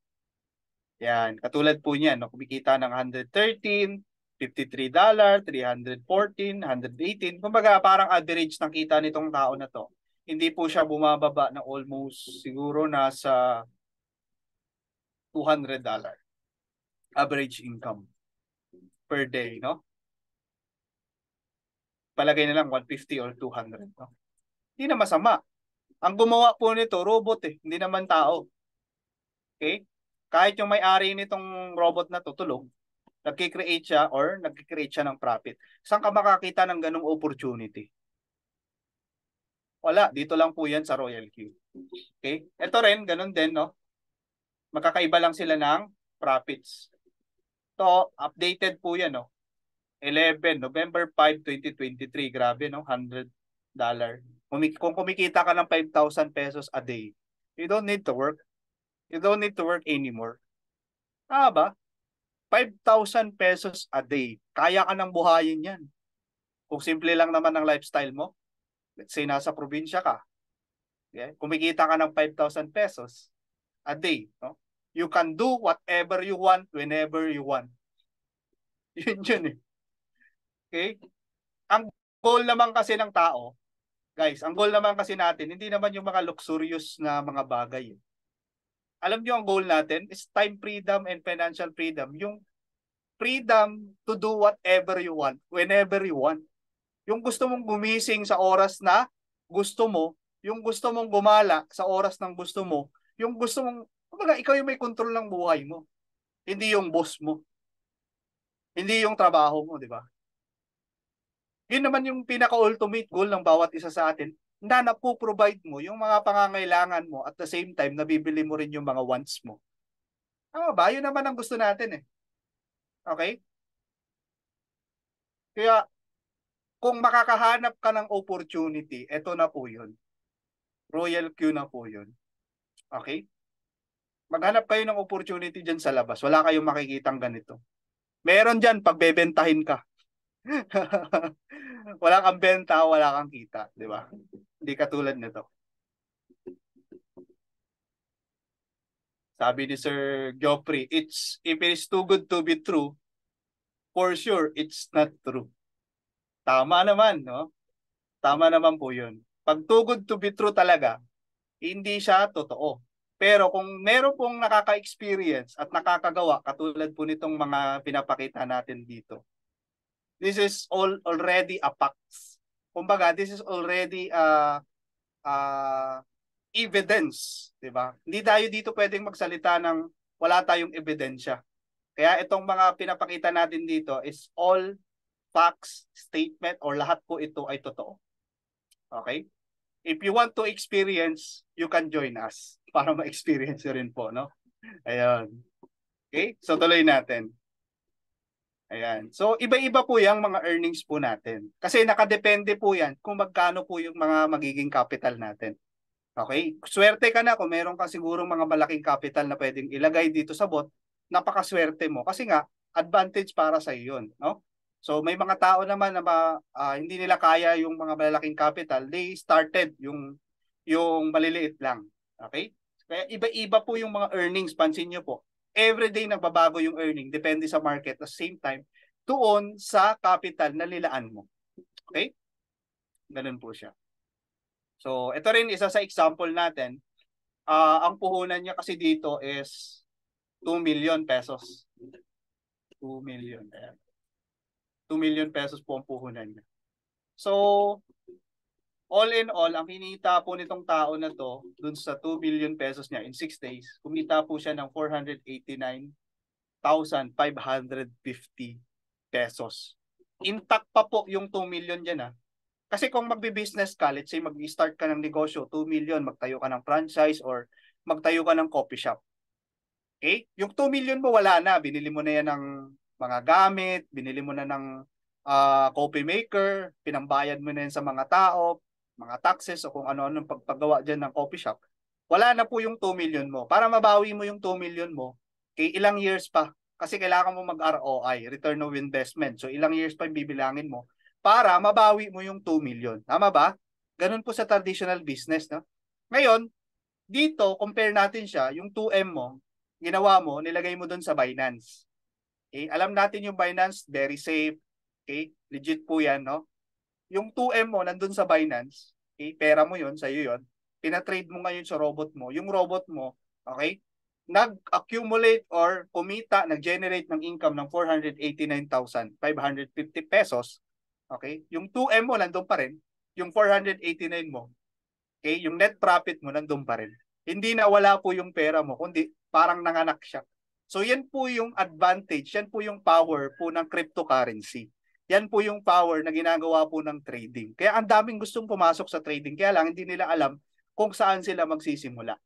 Yan, katulad po niyan, no? Kumikita ng $113, $53, $314, $118. Kumbaga, parang average ng kita nitong tao na to. Hindi po siya bumababa na almost siguro nasa $200 average income per day, no? Palagay na lang 150 or 200, no? Hindi na masama. Ang gumawa po nito, robot eh, hindi naman tao. Okay? Kahit yung may-ari nitong robot na tutulog, nagki-create siya or nagki-create siya ng profit. Saan ka makakita ng ganung opportunity? Wala, dito lang po yan sa Royal Q. Okay? Ito rin, ganun din, no? Magkakaiba lang sila ng profits. To updated po yan, no? 11, November 5, 2023. Grabe, no? $100. Kung kumikita ka ng 5,000 pesos a day, you don't need to work. You don't need to work anymore. Ah ba? 5,000 pesos a day. Kaya ka nang buhayin yan. Kung simple lang naman ang lifestyle mo, let's say nasa probinsya ka, okay? Kumikita ka ng 5,000 pesos a day. No? You can do whatever you want, whenever you want. Yun eh. Okay? Ang goal naman kasi ng tao, guys, ang goal naman kasi natin, hindi naman yung mga luxurious na mga bagay. Alam nyo ang goal natin is time freedom and financial freedom. Yung freedom to do whatever you want, whenever you want. Yung gusto mong gumising sa oras na gusto mo, yung gusto mong gumala sa oras ng gusto mo, yung gusto mong, kumbaga, ikaw yung may control ng buhay mo. Hindi yung boss mo. Hindi yung trabaho mo, di ba? Yun naman yung pinaka-ultimate goal ng bawat isa sa atin na napo-provide mo yung mga pangangailangan mo at the same time nabibili mo rin yung mga wants mo. Tama ba? Yun naman ang gusto natin eh. Okay? Kaya kung makakahanap ka ng opportunity, eto na po yun. Royal Q na po yun. Okay? Maghanap kayo ng opportunity dyan sa labas. Wala kayong makikitang ganito. Meron dyan pagbebentahin ka. Wala kang benta, wala kang kita. Di ba? Hindi katulad nito. Sabi ni Sir Geoffrey, if it is too good to be true, for sure, it's not true. Tama naman, no? Tama naman po yun. Pag too good to be true talaga, hindi siya totoo. Pero kung meron pong nakaka-experience at nakakagawa, katulad po nitong mga pinapakita natin dito, this is already a facts. Kumbaga, this is already evidence, di ba? Hindi tayo dito pwedeng magsalita ng wala tayong ebidensya. Kaya itong mga pinapakita natin dito is all facts, statement, or lahat po ito ay totoo. Okay? If you want to experience, you can join us para ma-experience rin po, no? Ayan. Okay? So tuloy natin. Ayan. So iba-iba po yung mga earnings po natin. Kasi nakadepende po yan kung magkano po yung mga magiging capital natin. Okay? Swerte ka na kung meron ka siguro mga malaking capital na pwedeng ilagay dito sa bot, napakaswerte mo. Kasi nga, advantage para sa iyo yun. No? So may mga tao naman na hindi nila kaya yung mga malalaking capital, they started yung maliliit lang. Okay? Kaya iba-iba po yung mga earnings, pansin niyo po. Everyday nagbabago yung earning, depende sa market. At the same time, doon sa capital na nilaan mo. Okay? Ganun po siya. So, ito rin isa sa example natin. Ang puhunan niya kasi dito is 2 million pesos. 2 million. 2 million pesos po ang puhunan niya. So, all in all, ang kinita po nitong tao na to, dun sa 2 billion pesos niya in 6 days, kumita po siya ng 489,550 pesos. Intact pa po yung 2 million dyan. Kasi kung magbi-business ka, let's say mag-start ka ng negosyo, 2 million, magtayo ka ng franchise or magtayo ka ng coffee shop. Okay? Yung 2 million mo wala na, binili mo na yan ng mga gamit, binili mo na ng coffee maker, pinambayad mo na yan sa mga tao, mga taxes o kung ano-ano pagpagawa dyan ng coffee shop. Wala na po yung 2 million mo. Para mabawi mo yung 2 million mo, okay, ilang years pa. Kasi kailangan mo mag-ROI, return of investment. So ilang years pa yung bibilangin mo para mabawi mo yung 2 million. Tama ba? Ganun po sa traditional business. No? Ngayon, dito, compare natin siya, yung 2M mo, ginawa mo, nilagay mo doon sa Binance. Okay? Alam natin yung Binance, very safe. Okay? Legit po yan, no? Yung 2M mo, nandun sa Binance, okay? Pera mo yun, sa'yo yun. Pinatrade mo ngayon sa robot mo. Yung robot mo, okay? Nag-accumulate or kumita, nag-generate ng income ng 489,550 pesos. Okay? Yung 2M mo, nandun pa rin. Yung 489 mo, okay, yung net profit mo nandun pa rin. Hindi na wala po yung pera mo, kundi parang nanganak siya. So yan po yung advantage, yan po yung power po ng cryptocurrency. Yan po yung power na ginagawa po ng trading. Kaya ang daming gustong pumasok sa trading, kaya lang hindi nila alam kung saan sila magsisimula.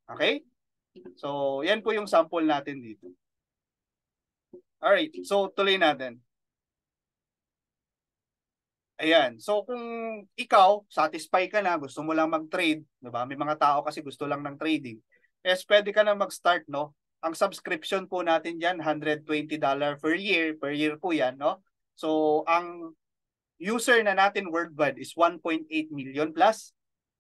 Okay? So yan po yung sample natin dito. Alright, so tuloy natin. Ayan. So kung ikaw, satisfy ka na, gusto mo lang mag-trade, 'di ba? May mga tao kasi gusto lang ng trading. Yes, pwede ka na mag-start, no? Ang subscription po natin diyan, $120 per year po 'yan, no? So ang user na natin worldwide is 1.8 million plus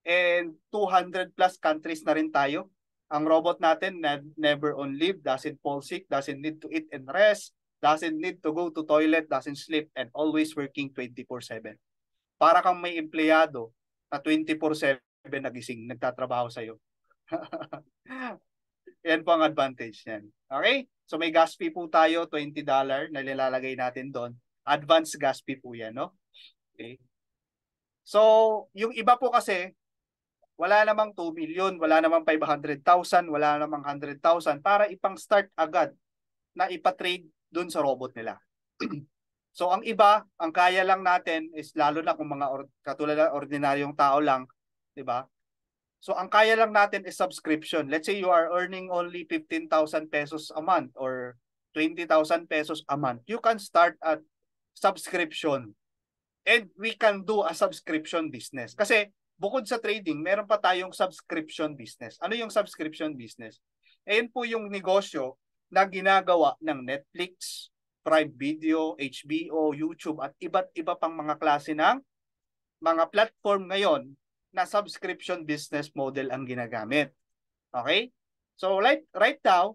and 200 plus countries na rin tayo. Ang robot natin never on leave, doesn't fall sick, doesn't need to eat and rest, doesn't need to go to toilet, doesn't sleep, and always working 24/7. Para kang may empleyado na 24/7 nagising, nagtatrabaho sa'yo. Yan po ang advantage niyan. Okay? So may gas fee po tayo, $20 na nilalagay natin doon. Advanced gas fee po yan, no? Okay? So, yung iba po kasi, wala namang 2 million, wala namang 500,000, wala namang 100,000 para ipang-start agad na ipatrade dun sa robot nila. So ang iba, ang kaya lang natin is lalo na kung mga katulad ng ordinaryong tao lang, 'di ba? So ang kaya lang natin is subscription. Let's say you are earning only 15,000 pesos a month or 20,000 pesos a month. You can start at subscription. And we can do a subscription business. Kasi bukod sa trading, meron pa tayong subscription business. Ano yung subscription business? Ayan po yung negosyo na ginagawa ng Netflix, Prime Video, HBO, YouTube at iba't iba pang mga klase ng mga platform ngayon na subscription business model ang ginagamit. Okay? So right now,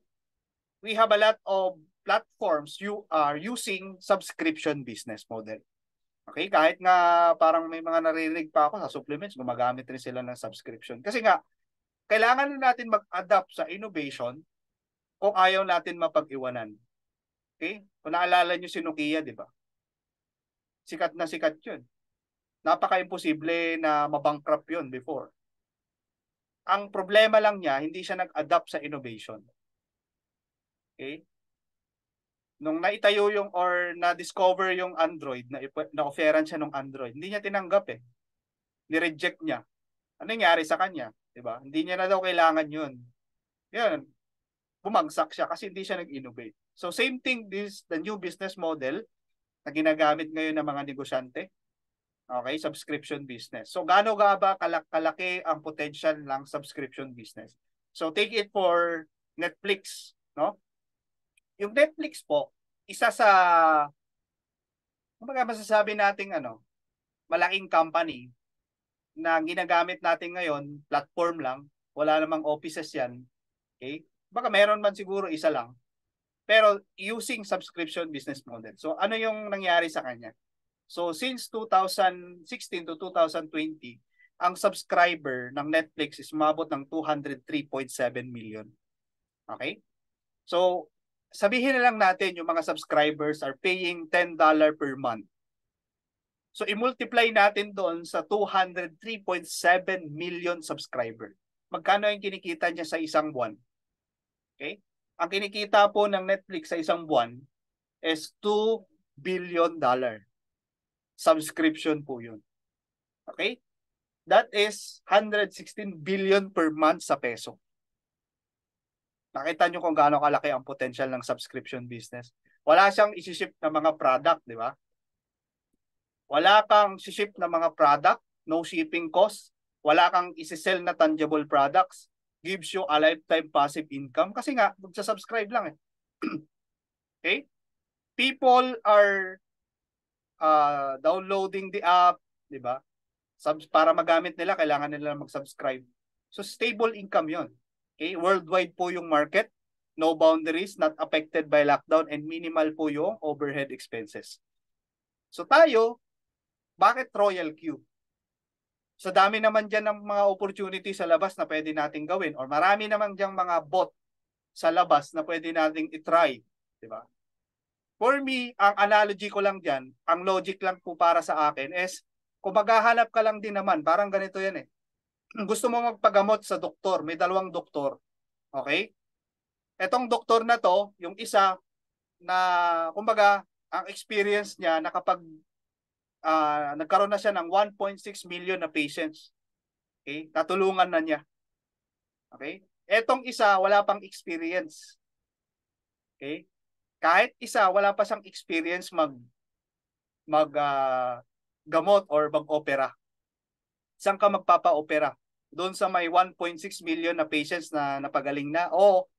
we have a lot of platforms you are using subscription business model. Okay, kahit nga parang may mga naririnig pa ako sa supplements, gumagamit rin sila ng subscription. Kasi nga, kailangan natin mag-adapt sa innovation kung ayaw natin mapag-iwanan. Okay? Kung naalala nyo si Nokia, di ba? Sikat na sikat yun. Napaka-imposible na mabankrupt yun before. Ang problema lang niya, hindi siya nag-adapt sa innovation. Okay? Nung naitayo yung or na-discover yung Android, na-offeran siya ng Android, hindi niya tinanggap eh. Ni-reject niya. Ano nangyari sa kanya? Diba? Hindi niya na daw kailangan yun. Yan, bumagsak siya kasi hindi siya nag-innovate. So same thing, this the new business model na ginagamit ngayon ng mga negosyante. Okay, subscription business. So gaano ga ba kalaki ang potential ng subscription business? So take it for Netflix, no? Yung Netflix po, isa sa Kumbaga masasabi nating malaking company na ginagamit natin ngayon, platform lang, wala namang offices yan. Okay? Baka meron man siguro isa lang. Pero using subscription business model. So ano yung nangyari sa kanya? So since 2016 to 2020, ang subscriber ng Netflix is umabot ng 203.7 million. Okay? So sabihin na lang natin yung mga subscribers are paying $10 per month. So i-multiply natin doon sa 203.7 million subscriber. Magkano yung kinikita niya sa isang buwan? Okay? Ang kinikita po ng Netflix sa isang buwan is $2 billion. Subscription po yun. Okay? That is 116 billion per month sa peso. Nakita nyo kung gaano kalaki ang potential ng subscription business. Wala siyang isi-ship na mga product, di ba? Wala kang isi-ship na mga product, no shipping cost. Wala kang isi-sell na tangible products. Gives you a lifetime passive income. Kasi nga, magsa-subscribe lang eh. Okay? People are downloading the app, di ba? Para magamit nila, kailangan nila mag-subscribe. So, stable income yon. Okay? Worldwide po yung market. No boundaries, not affected by lockdown, and minimal po yung overhead expenses. So, tayo, bakit Royal Q? So, dami naman dyan ng mga opportunity sa labas na pwede nating gawin, or marami naman dyan mga bot sa labas na pwede nating itry. Di ba? For me, ang analogy ko lang dyan, ang logic lang po para sa akin is, kung maghahanap ka lang din naman, parang ganito yan eh. Gusto mo magpagamot sa doktor, may dalawang doktor. Okay? Etong doktor na to, yung isa na, kumbaga, ang experience niya na kapag nagkaroon na siya ng 1.6 million na patients. Okay? Natulungan na niya. Okay? Etong isa, wala pang experience. Okay? Kahit isa, wala pa siyang experience gamot or mag-opera. Saan ka magpapa-opera? Doon sa may 1.6 million na patients na napagaling na o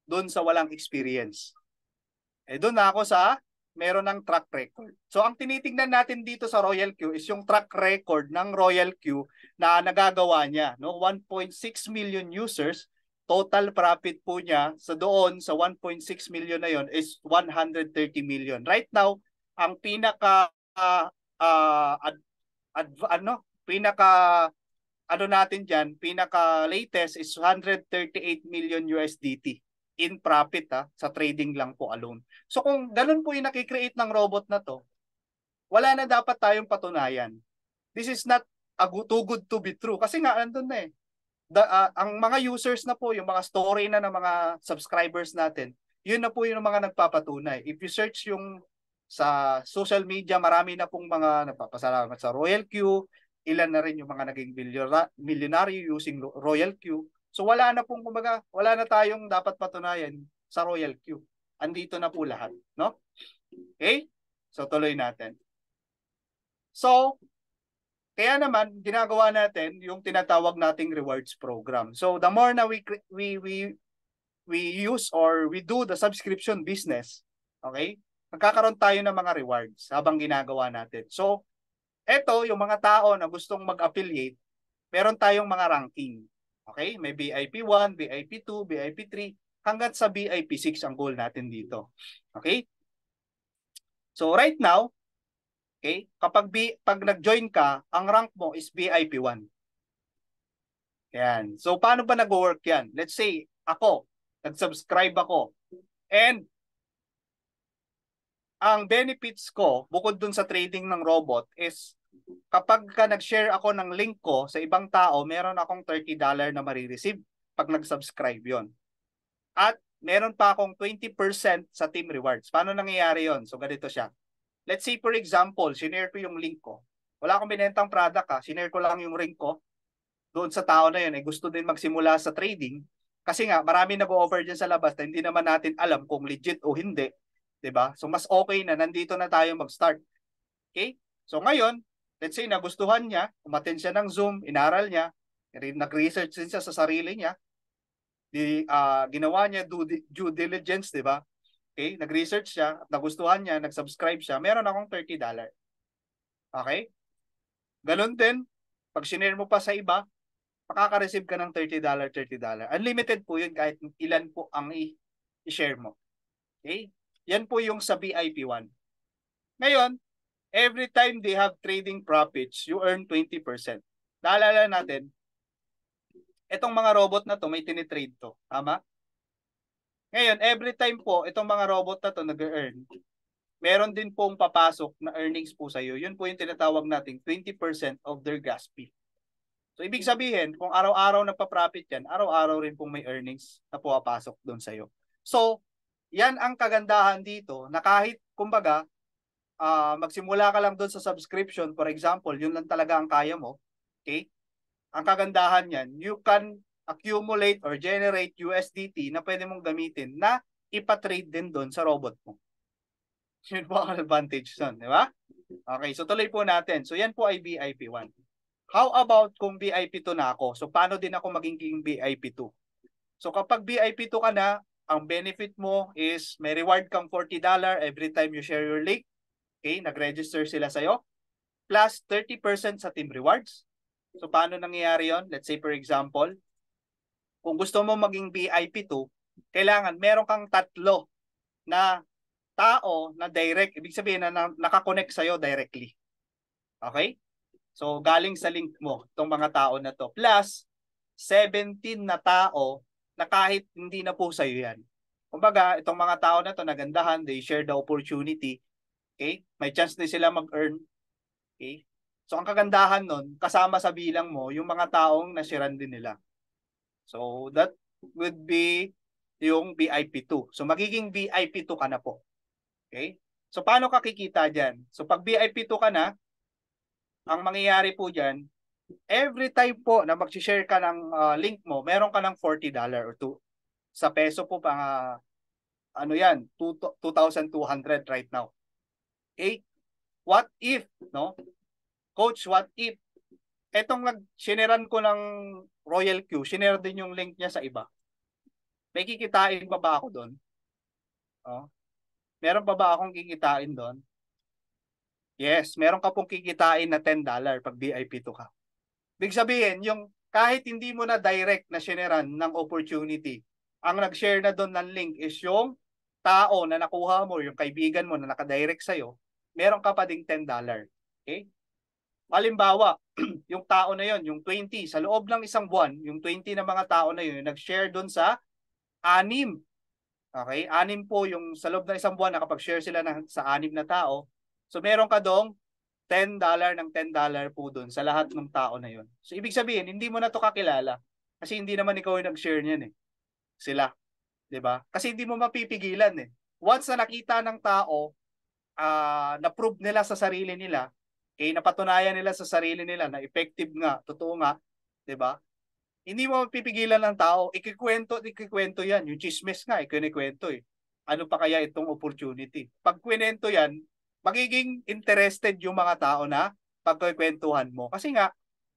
doon sa walang experience? Doon na ako sa meron ng track record. So ang tinitingnan natin dito sa Royal Q is yung track record ng Royal Q na nagagawa niya. No? 1.6 million users, total profit po niya sa doon sa 1.6 million na yon is 130 million. Right now, ang pinaka natin diyan, pinaka latest is 138 million USDT in profit sa trading lang po alone. So kung ganun po yung nakikreate ng robot na to, wala na dapat tayong patunayan. This is not too good to be true. Kasi nga, andun na eh. Ang mga users na po, yung mga story na ng mga subscribers natin, yun na po yung mga nagpapatunay. If you search yung sa social media, marami na pong mga nagpapasalamat sa Royal Q, ilan na rin yung mga naging milyonaryo using Royal Q. So wala na pong, kumbaga, wala na tayong dapat patunayan sa Royal Q. Andito na po lahat, no? Okay? So tuloy natin. So, kaya naman ginagawa natin yung tinatawag nating rewards program. So the more na we use or we do the subscription business, okay? Magkakaroon tayo ng mga rewards habang ginagawa natin. So, eto yung mga tao na gustong mag-affiliate, meron tayong mga ranking. Okay? May VIP 1, VIP 2, VIP 3, hanggang sa VIP 6 ang goal natin dito. Okay? So right now, okay, pag nag-join ka, ang rank mo is VIP 1. Yan. So paano ba nag-work yan? Let's say, ako, nag-subscribe ako. And ang benefits ko, bukod dun sa trading ng robot, is kapag nag-share ako ng link ko sa ibang tao, meron akong $30 na marireceive pag nag-subscribe yon. At meron pa akong 20% sa team rewards. Paano nangyayari yon? So ganito siya. Let's say for example, sinare ko yung link ko. Wala akong binentang product sinare ko lang yung link ko doon sa tao na yun. Gusto din magsimula sa trading. Kasi nga, marami nag-o-offer dyan sa labas na hindi naman natin alam kung legit o hindi. Diba? So mas okay na, nandito na tayo mag-start. Okay? So ngayon, let's say nagustuhan niya, umattend siya ng Zoom, inaral niya, nag-research din siya sa sarili niya, ginawa niya due diligence, di ba? okay, nag-research siya at nagustuhan niya, nag-subscribe siya, meron akong $30. Okay? Ganun din, pag sinare mo pa sa iba, makaka-receive ka ng $30, $30. Unlimited po yun kahit ilan po ang i-share mo. Okay? Yan po yung sa VIP 1. Ngayon, every time they have trading profits, you earn 20%. Naalala natin, itong mga robot na to, may tinitrade to. Tama? Ngayon, every time po, itong mga robot na to nag-earn, meron din pong papasok na earnings po sa iyo. Yun po yung tinatawag nating 20% of their gas fee. So, ibig sabihin, kung araw-araw nagpa-profit yan, araw-araw rin pong may earnings na pumapasok doon sa iyo. So, yan ang kagandahan dito na kahit, kumbaga, magsimula ka lang doon sa subscription, for example, yun lang talaga ang kaya mo, okay? Ang kagandahan yan, you can accumulate or generate USDT na pwede mong gamitin na ipa-trade din doon sa robot mo. Yun po ang advantage doon, di ba? Okay, so tuloy po natin. So yan po ay VIP 1. How about kung VIP 2 na ako? So paano din ako magiging VIP 2? So kapag VIP 2 ka na, ang benefit mo is may reward kang $40 every time you share your link. Okay, nag-register sila sa'yo. Plus 30% sa team rewards. So paano nangyayari yon? Let's say for example, kung gusto mo maging VIP 2, kailangan meron kang 3 na tao na direct, ibig sabihin na nakakonect sa'yo directly. Okay? So, galing sa link mo, itong mga tao na to. Plus, 17 na tao na kahit hindi na po sa'yo yan. Kumbaga, itong mga tao na to nagandahan, they share the opportunity. Okay? May chance din sila mag-earn. Okay? So, ang kagandahan nun, kasama sa bilang mo, yung mga taong nashiran din nila. So, that would be yung VIP 2. So, magiging VIP 2 ka na po. Okay? So, paano ka kikita dyan? So, pag VIP 2 ka na, ang mangyayari po dyan, every time po na mag-share ka ng link mo, meron ka ng $40 or 2. Sa peso po, ano yan, 2,200 right now. Okay? What if, no? Coach, what if, etong nag-shineran ko ng Royal Q, shinare din yung link niya sa iba. May kikitain pa ba ako doon? Oh. Meron pa ba akong kikitain doon? Yes, meron ka pong kikitain na $10 pag VIP 2 ka. Big sabihin, yung kahit hindi mo na direct na shineran ng opportunity, ang nag-share na doon ng link is yung tao na nakuha mo, yung kaibigan mo na nakadirect sa'yo, meron ka pa ding $10. Okay? Halimbawa, yung tao na yon, yung 20, sa loob ng isang buwan, yung 20 na mga tao na yun, nag-share doon sa 6. Okay? 6 po yung sa loob ng isang buwan, nakapag-share sila sa 6 na tao. So meron ka dong $10 ng $10 po doon sa lahat ng tao na yun. So ibig sabihin, hindi mo na to kakilala. Kasi hindi naman ikaw yung nag-share niyan eh. Sila. 'Di ba? Kasi hindi mo mapipigilan eh. Once na nakita ng tao, na-prove nila sa sarili nila, napatunayan nila sa sarili nila na effective nga, totoo nga, 'di ba? Hindi mo mapipigilan ng tao, ikikwento yan. Yung chismis nga, ikinikwento eh. Ano pa kaya itong opportunity? Pag kwento yan, magiging interested yung mga tao na pagkikwentuhan mo. Kasi nga,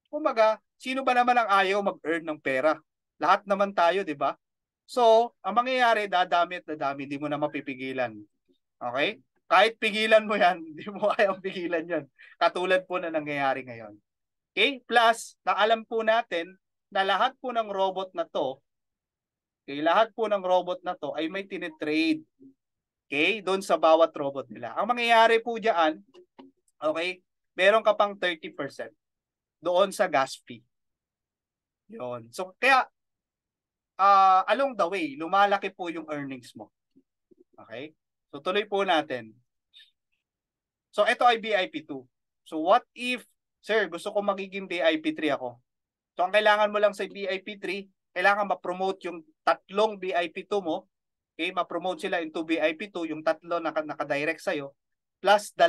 kumbaga, sino ba naman ang ayaw mag-earn ng pera? Lahat naman tayo, di ba? So, ang mangyayari, dadami at dadami, hindi mo na mapipigilan. Okay? Kahit pigilan mo yan, hindi mo kayang pigilan yan. Katulad po na nangyayari ngayon. Okay? Plus, naalam po natin na lahat po ng robot na to, okay, lahat po ng robot na to ay may tinitrade. Okay? Doon sa bawat robot nila. Ang mangyayari po diyan, okay, meron ka pang 30% doon sa gas fee. Yun. So, kaya, along the way, lumalaki po yung earnings mo. Okay? So, tuloy po natin. So, ito ay VIP 2. So, what if, sir, gusto ko magiging VIP 3 ako? So, ang kailangan mo lang sa VIP 3, kailangan ma-promote yung 3 VIP 2 mo. Okay, ma-promote sila into VIP 2, yung 3 na naka-direct sa'yo, plus 2.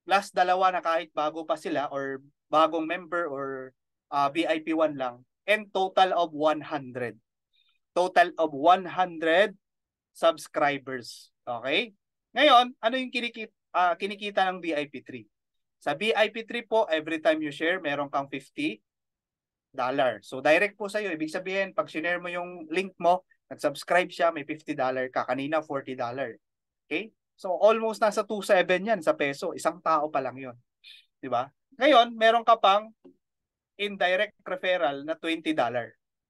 Plus 2 na kahit bago pa sila or bagong member or VIP 1 lang. And total of 100. Total of 100 subscribers. Okay? Ngayon, ano yung kinikita ng VIP 3? Sa VIP 3 po, every time you share, meron kang $50. So, direct po sa'yo. Ibig sabihin, pag sinare mo yung link mo, Nag-subscribe siya, may $50 ka. Kanina, $40. Okay? So, almost nasa 2.7 yan sa peso. Isang tao pa lang yun. Di ba? Ngayon, meron ka pang indirect referral na $20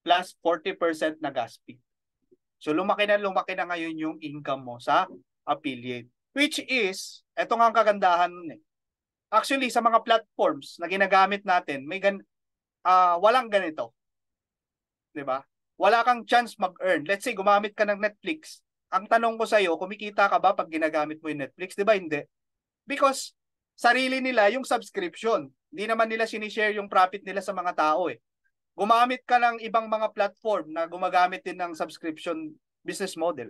plus 40% na gas fee. So, lumaki na ngayon yung income mo sa affiliate. Which is, eto nga ang kagandahan nun eh. Actually, sa mga platforms na ginagamit natin, walang ganito. Di ba? Wala kang chance mag-earn. Let's say, gumamit ka ng Netflix. Ang tanong ko sa'yo, kumikita ka ba pag ginagamit mo yung Netflix? Di ba? Hindi. Because sarili nila yung subscription. Hindi naman nila sinishare yung profit nila sa mga tao eh. Gumamit ka ng ibang mga platform na gumagamit din ng subscription business model.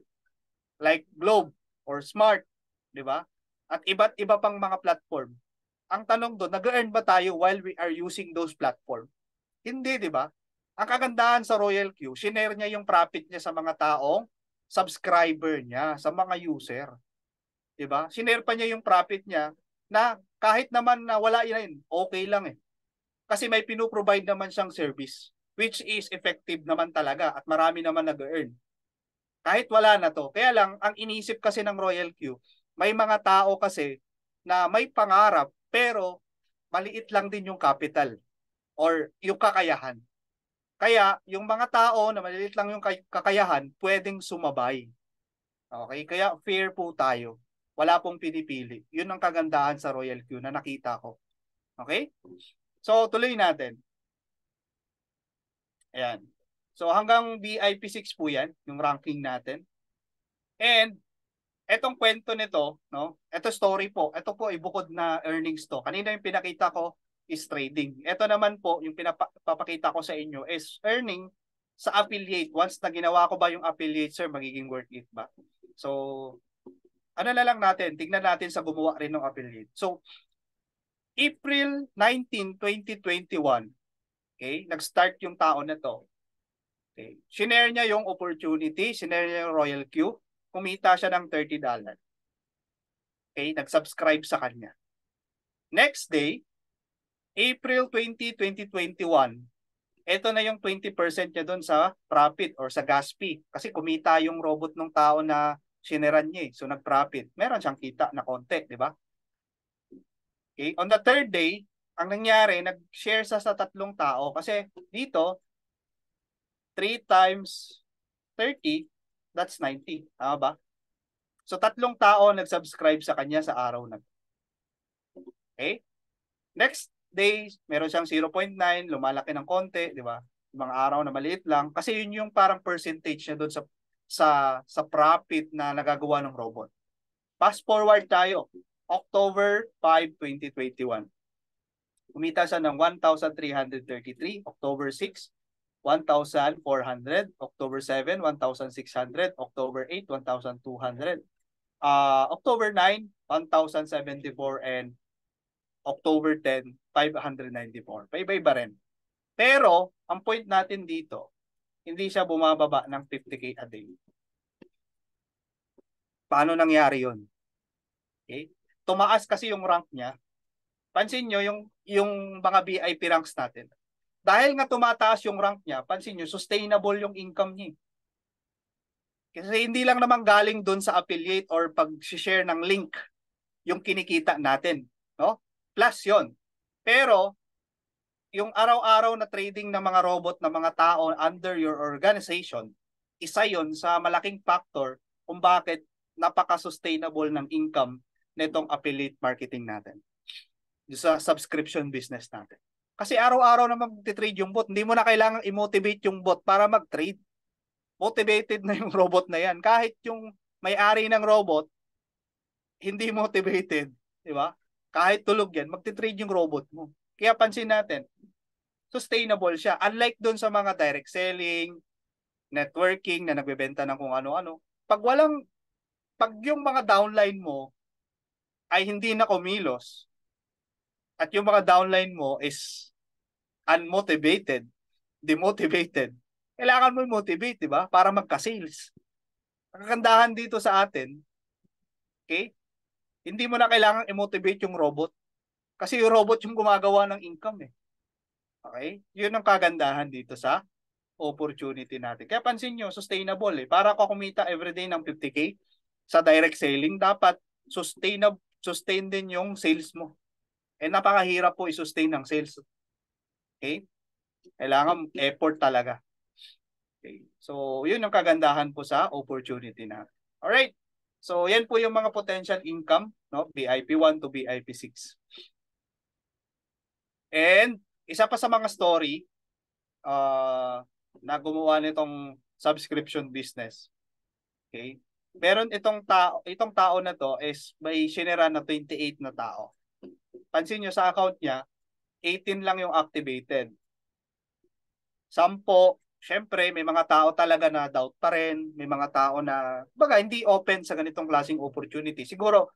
Like Globe or Smart. Di ba? At iba't iba pang mga platform. Ang tanong doon, nag-earn ba tayo while we are using those platform? Hindi, di ba? Ang kagandahan sa Royal Q, shinare niya yung profit niya sa mga taong subscriber niya, sa mga user. Di ba? Shinare pa niya yung profit niya na kahit naman na wala yan, okay lang eh. Kasi may pinuprovide naman siyang service which is effective naman talaga at marami naman nag-earn. Kahit wala na to. Kaya lang, ang inisip kasi ng Royal Q, may mga tao kasi na may pangarap pero maliit lang din yung capital or yung kakayahan. Kaya yung mga tao na maliit lang yung kakayahan, pwedeng sumabay. Okay? Kaya fair po tayo. Wala pong pinipili. Yun ang kagandahan sa Royal Q na nakita ko. Okay? So, tuloy natin. Ayan. So, hanggang VIP 6 po yan, yung ranking natin. And, etong kwento nito, no? Ito story po. Ito po ay bukod na earnings to. Kanina yung pinakita ko is trading. Ito naman po, yung pinapakita ko sa inyo is earning sa affiliate. Once na ginawa ko ba yung affiliate, sir, magiging worth it ba? So, ano na lang natin, tignan natin sa gumawa rin ng affiliate. So, April 19, 2021, okay, nag-start yung tao na to. Okay. Shinare niya yung opportunity, shinare niya yung Royal Q, kumita siya ng $30. Okay, nag-subscribe sa kanya. Next day, April 20, 2021, ito na yung 20% niya doon sa profit or sa gas fee. Kasi kumita yung robot ng tao na sineran niya eh. So nag-profit. Meron siyang kita na konti, di ba? Okay. On the third day, ang nangyari, nag-share sa tatlong tao. Kasi dito, 3 times 30, that's 90. Tama ba? So tatlong tao nag-subscribe sa kanya sa araw na. Okay? Next day, meron siyang 0.9, lumalaki ng konti, di ba? Mga araw na maliit lang kasi yun yung parang percentage niya doon sa profit na nagagawa ng robot. Fast forward tayo. October 5, 2021. Kumita siya ng 1,333, October 6, 1,400, October 7, 1,600, October 8, 1,200. October 9, 1,074 and October 10, 594. Paiba-iba rin. Pero, ang point natin dito, hindi siya bumababa ng 50K a day. Paano nangyari yun? Okay? Tumaas kasi yung rank niya. Pansin nyo yung mga VIP ranks natin. Dahil nga tumataas yung rank niya, pansin nyo, sustainable yung income niya. Kasi hindi lang naman galing doon sa affiliate or pag-share ng link yung kinikita natin. No? Plus yon. Pero, yung araw-araw na trading ng mga robot ng mga tao under your organization, isa yon sa malaking factor kung bakit napaka-sustainable ng income nitong affiliate marketing natin. Sa subscription business natin. Kasi araw-araw na mag-trade yung bot, hindi mo na kailangang i-motivate yung bot para mag-trade. Motivated na yung robot na yan. Kahit yung may-ari ng robot, hindi motivated. Di ba? Kahit tulog yan, mag-trade yung robot mo. Kaya pansin natin, sustainable siya. Unlike doon sa mga direct selling, networking na nagbebenta ng kung ano-ano. Pag yung mga downline mo ay hindi na kumilos at yung mga downline mo is unmotivated, demotivated, kailangan mo motivate, di ba? Para magka-sales. Ang kagandahan dito sa atin, okay? Hindi mo na kailangan i-motivate yung robot. Kasi yung robot yung gumagawa ng income eh. Okay? Yun ang kagandahan dito sa opportunity natin. Kaya pansin nyo, sustainable eh. Para ka kumita everyday ng 50K sa direct selling, dapat sustain din yung sales mo. Eh napakahirap po i-sustain ng sales. Okay? Kailangan effort talaga. Okay. So, yun ang kagandahan po sa opportunity na. Alright. So, yan po yung mga potential income, no? BIP 1 to BIP 6. And, isa pa sa mga story na gumawa nitong subscription business. Okay? Meron itong tao na to is may sinira na 28 na tao. Pansin nyo sa account niya, 18 lang yung activated. 10, syempre may mga tao talaga na doubt pa rin, may mga tao na baga hindi open sa ganitong klaseng opportunity. Siguro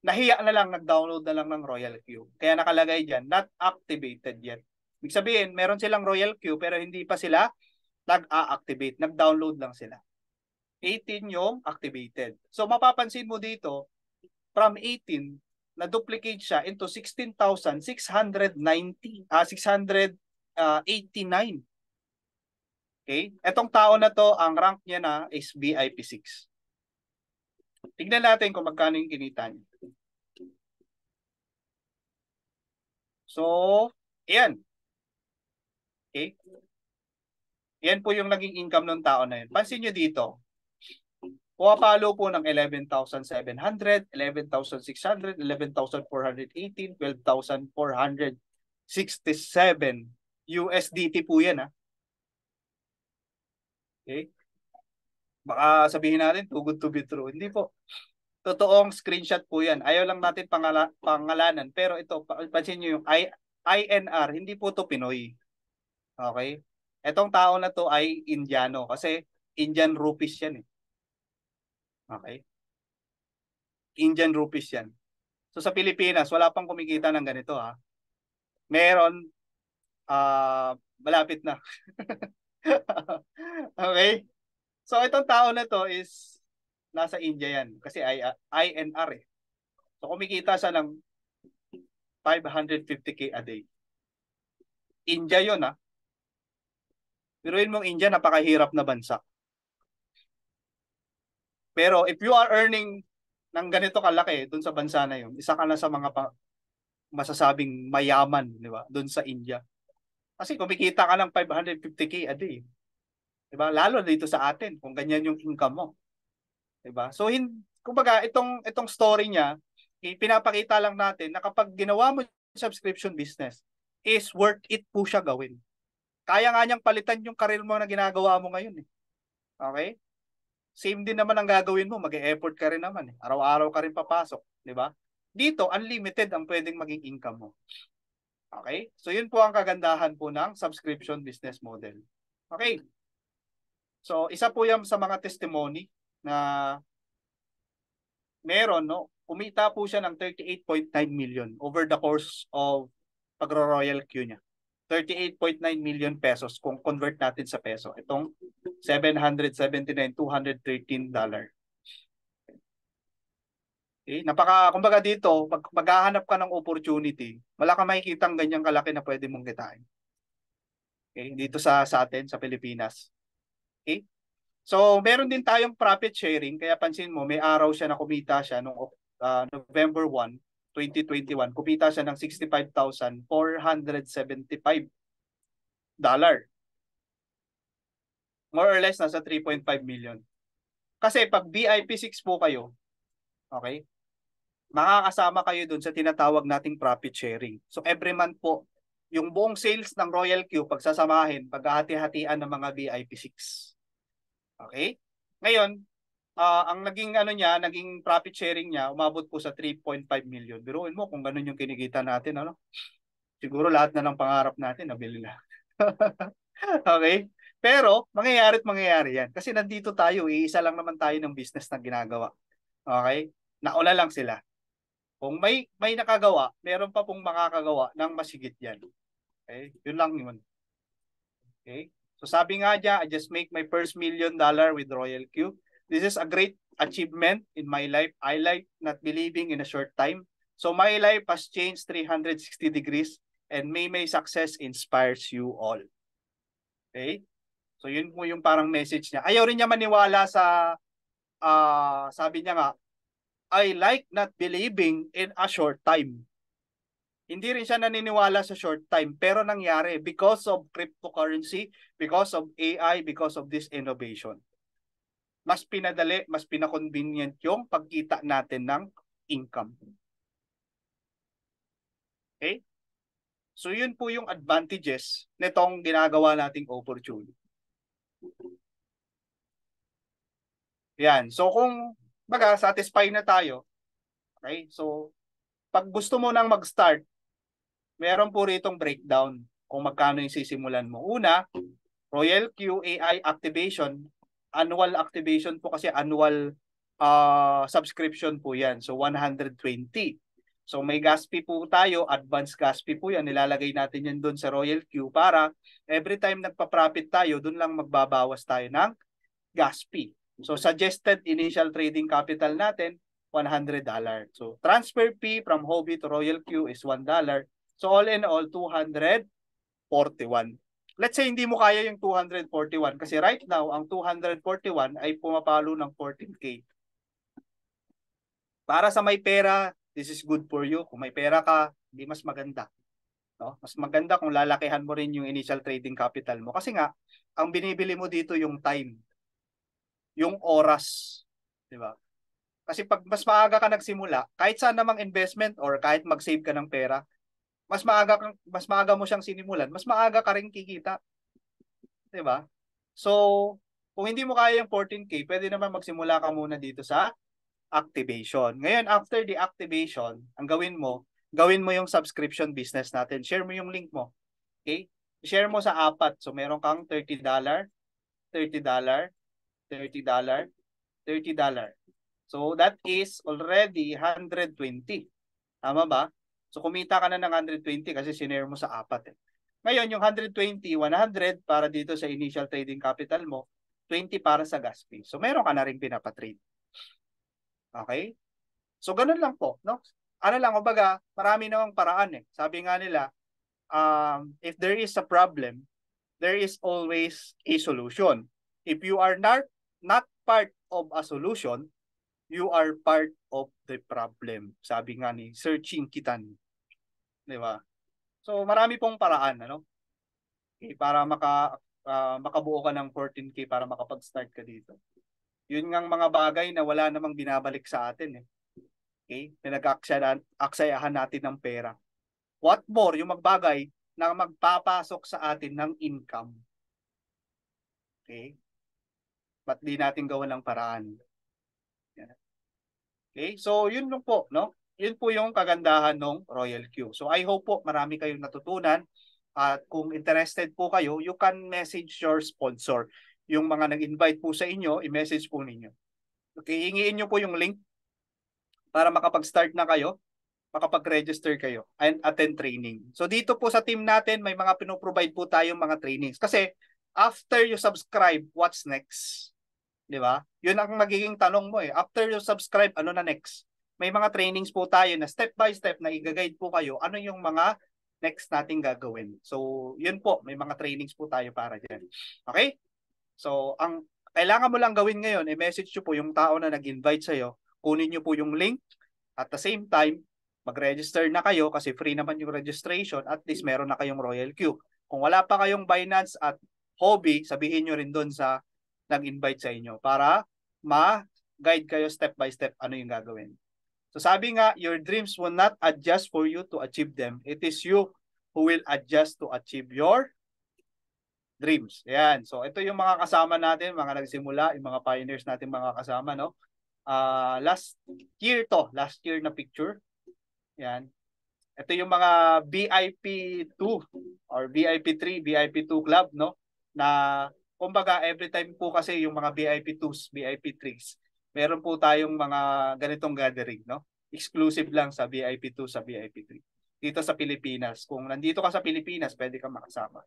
nahiya na lang, nag-download na lang ng Royal Queue. Kaya nakalagay diyan, not activated yet. Ibig sabihin, meron silang Royal Queue pero hindi pa sila nag-a-activate, nag-download lang sila. 18 yung activated. So mapapansin mo dito, from 18 na-duplicate siya into 16,689. Okay? Etong tao na to, ang rank niya na is VIP 6. Tignan natin kung magkano yung kinita niya. So, yan. Okay? Yan po yung naging income ng tao na yun. Pansin nyo dito, pumapalo po ng 11,700, 11,600, 11,418, 12,467 USDT po yan, ha? Okay? Baka sabihin natin, too good to be true. Hindi po. Totoong screenshot po yan. Ayaw lang natin pangalanan. Pero ito, pansin nyo yung INR, hindi po to Pinoy. Okay? Etong tao na to ay Indiano. Kasi Indian rupees yan eh. Okay? Indian rupees yan. So sa Pilipinas, wala pang kumikita ng ganito ha. Meron, malapit na. Okay? So itong tao na to is nasa India yan. Kasi INR eh. So kumikita siya ng 550K a day. India yun ha. Piruin mong India, napakahirap na bansa. Pero if you are earning ng ganito kalaki dun sa bansa na yun, isa ka na sa mga masasabing mayaman, di ba? Dun sa India. Kasi kumikita ka ng 550K a day. Di ba? Lalo dito sa atin, kung ganyan yung income mo. Di ba? So, kumbaga, itong story niya, pinapakita lang natin na kapag ginawa mo yung subscription business, is worth it po siya gawin. Kaya nga niyang palitan yung career mo na ginagawa mo ngayon. Eh. Okay? Same din naman ang gagawin mo, mag-e-effort ka rin naman. Eh. Araw-araw ka rin papasok. Di ba? Dito, unlimited ang pwedeng maging income mo. Okay? So, yun po ang kagandahan po ng subscription business model. Okay? So, isa po yan sa mga testimony na meron, no? Kumita po siya ng 38.9 million over the course of pagro-royal queue niya. 38.9 million pesos kung convert natin sa peso. Itong $779,213. Okay? Kumbaga dito, pag maghahanap ka ng opportunity, wala kang makikitang ganyang kalaki na pwede mong kitain. Okay? Dito sa atin, sa Pilipinas. Okay? So, meron din tayong profit sharing, kaya pansin mo, may araw siya na kumita siya noong November 1, 2021, kumita siya ng $65,475. More or less, nasa 3.5 million. Kasi pag VIP 6 po kayo, okay, makakasama kayo dun sa tinatawag nating profit sharing. So every month po, yung buong sales ng Royal Queue, pagsasamahin, paghahati-hatian ng mga VIP 6. Okay? Ngayon, ang naging naging profit sharing niya, umabot po sa 3.5 million. Biruin mo kung ganun yung kinikita natin, ano? Siguro lahat na ng pangarap natin, nabili na. Okay? Pero, mangyayari yan. Kasi nandito tayo, iisa lang naman tayo ng business na ginagawa. Okay? Nauna lang sila. Kung may nakagawa, meron pa pong makakagawa ng masigit yan. Okay? Yun lang yun. Okay? So sabi nga dyan, I just make my first $1 million with Royal Queue. This is a great achievement in my life. I like not believing in a short time. So my life has changed 360 degrees and may my success inspires you all. Okay? So yun po yung parang message niya. Ayaw rin niya maniwala sa, sabi niya nga, I like not believing in a short time. Hindi rin siya naniniwala sa short time, pero nangyari because of cryptocurrency, because of AI, because of this innovation. Mas pinadali, mas pinakonvenient yung pagkita natin ng income. Okay? So yun po yung advantages nitong ginagawa nating opportunity. Yan. So kung baga satisfy na tayo, okay? So pag gusto mo nang mag-start, meron po ritong breakdown kung magkano yung sisimulan mo. Una, Royal Q AI activation, annual activation po kasi annual subscription po yan. So 120. So may gas fee po tayo, advance gas fee po yan. Nilalagay natin yan doon sa Royal Q para every time nagpa-profit tayo, doon lang magbabawas tayo ng gas fee. So suggested initial trading capital natin, $100. So transfer fee from Hobby to Royal Q is $1. So all in all, 241. Let's say hindi mo kaya yung 241 kasi right now, ang 241 ay pumapalo ng 14K. Para sa may pera, this is good for you. Kung may pera ka, hindi mas maganda. No? Mas maganda kung lalakihan mo rin yung initial trading capital mo. Kasi nga, ang binibili mo dito yung time, yung oras. Di ba? Kasi pag mas maaga ka nagsimula, kahit saan namang investment or kahit mag-save ka ng pera, mas maaga mo siyang sinimulan, mas maaga ka rin kikita. 'Di ba? So, kung hindi mo kaya yung 14K, pwede naman magsimula ka muna dito sa activation. Ngayon, after the activation, ang gawin mo yung subscription business natin. Share mo yung link mo. Okay? Share mo sa apat. So, meron kang $30, $30, $30, $30. So, that is already 120. Tama ba? So, kumita ka na ng 120 kasi sinare mo sa apat. Ngayon, yung 120, 100 para dito sa initial trading capital mo, 20 para sa gas fee. So, meron ka na rin pinapatrade. Okay? So, ganun lang po. No? Ano lang, kumbaga, marami namang paraan eh. Sabi nga nila, if there is a problem, there is always a solution. If you are not part of a solution, you are part of the problem. Sabi nga ni Sir Chin Kitan. Di ba? So, marami pong paraan, ano? Okay, para makabuo ka ng 14K para makapag-start ka dito. Yun ngang mga bagay na wala namang binabalik sa atin eh. Okay? Pinag-aksayahan natin ng pera. What more, yung magbagay na magpapasok sa atin ng income. Okay? Ba't di natin gawa ng paraan? Yan. Okay? So, yun lang po, no? Yun po yung kagandahan ng Royal Q. So, I hope po marami kayong natutunan. At kung interested po kayo, you can message your sponsor. Yung mga nag-invite po sa inyo, i-message po ninyo. Okay, hingiin nyo po yung link para makapag-start na kayo, makapag-register kayo, and attend training. So dito po sa team natin, may mga pinoprovide po tayong mga trainings. Kasi after you subscribe, what's next? Di ba? Yun ang magiging tanong mo eh. After you subscribe, ano na next? May mga trainings po tayo na step by step na i-guide po kayo ano yung mga next nating gagawin. So, yun po, may mga trainings po tayo para dyan. Okay? So, ang kailangan mo lang gawin ngayon, i-message nyo po yung tao na nag-invite sa'yo, kunin nyo po yung link, at the same time, mag-register na kayo kasi free naman yung registration, at least meron na kayong Royal Q. Kung wala pa kayong Binance at Hobby, sabihin nyo rin doon sa nag-invite sa inyo para ma-guide kayo step by step ano yung gagawin. So sabi nga, your dreams will not adjust for you to achieve them. It is you who will adjust to achieve your dreams. Yan. So ito yung mga kasama natin, mga nagsimula, yung mga pioneers natin mga kasama, no? Last year na picture. Yan. Ito yung mga VIP 2 or VIP 3, VIP 2 club, no? Na kumbaga every time po kasi yung mga VIP 2s, VIP 3s, meron po tayong mga ganitong gathering, no? Exclusive lang sa VIP 2 sa VIP 3. Dito sa Pilipinas. Kung nandito ka sa Pilipinas, pwede kang makasama.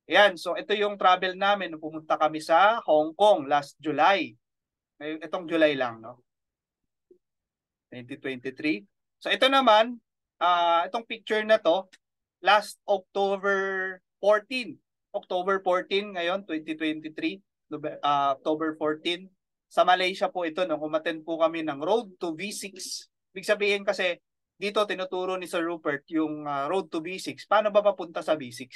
Ayan, so ito yung travel namin. Pumunta kami sa Hong Kong last July. Itong July lang, no? 2023. So ito naman, itong picture na to, last October 14. October 14 ngayon, 2023, October 14. Sa Malaysia po ito, nung umattend po kami ng Road to V6. Ibig sabihin kasi, dito tinuturo ni Sir Rupert yung Road to V6. Paano ba papunta sa V6?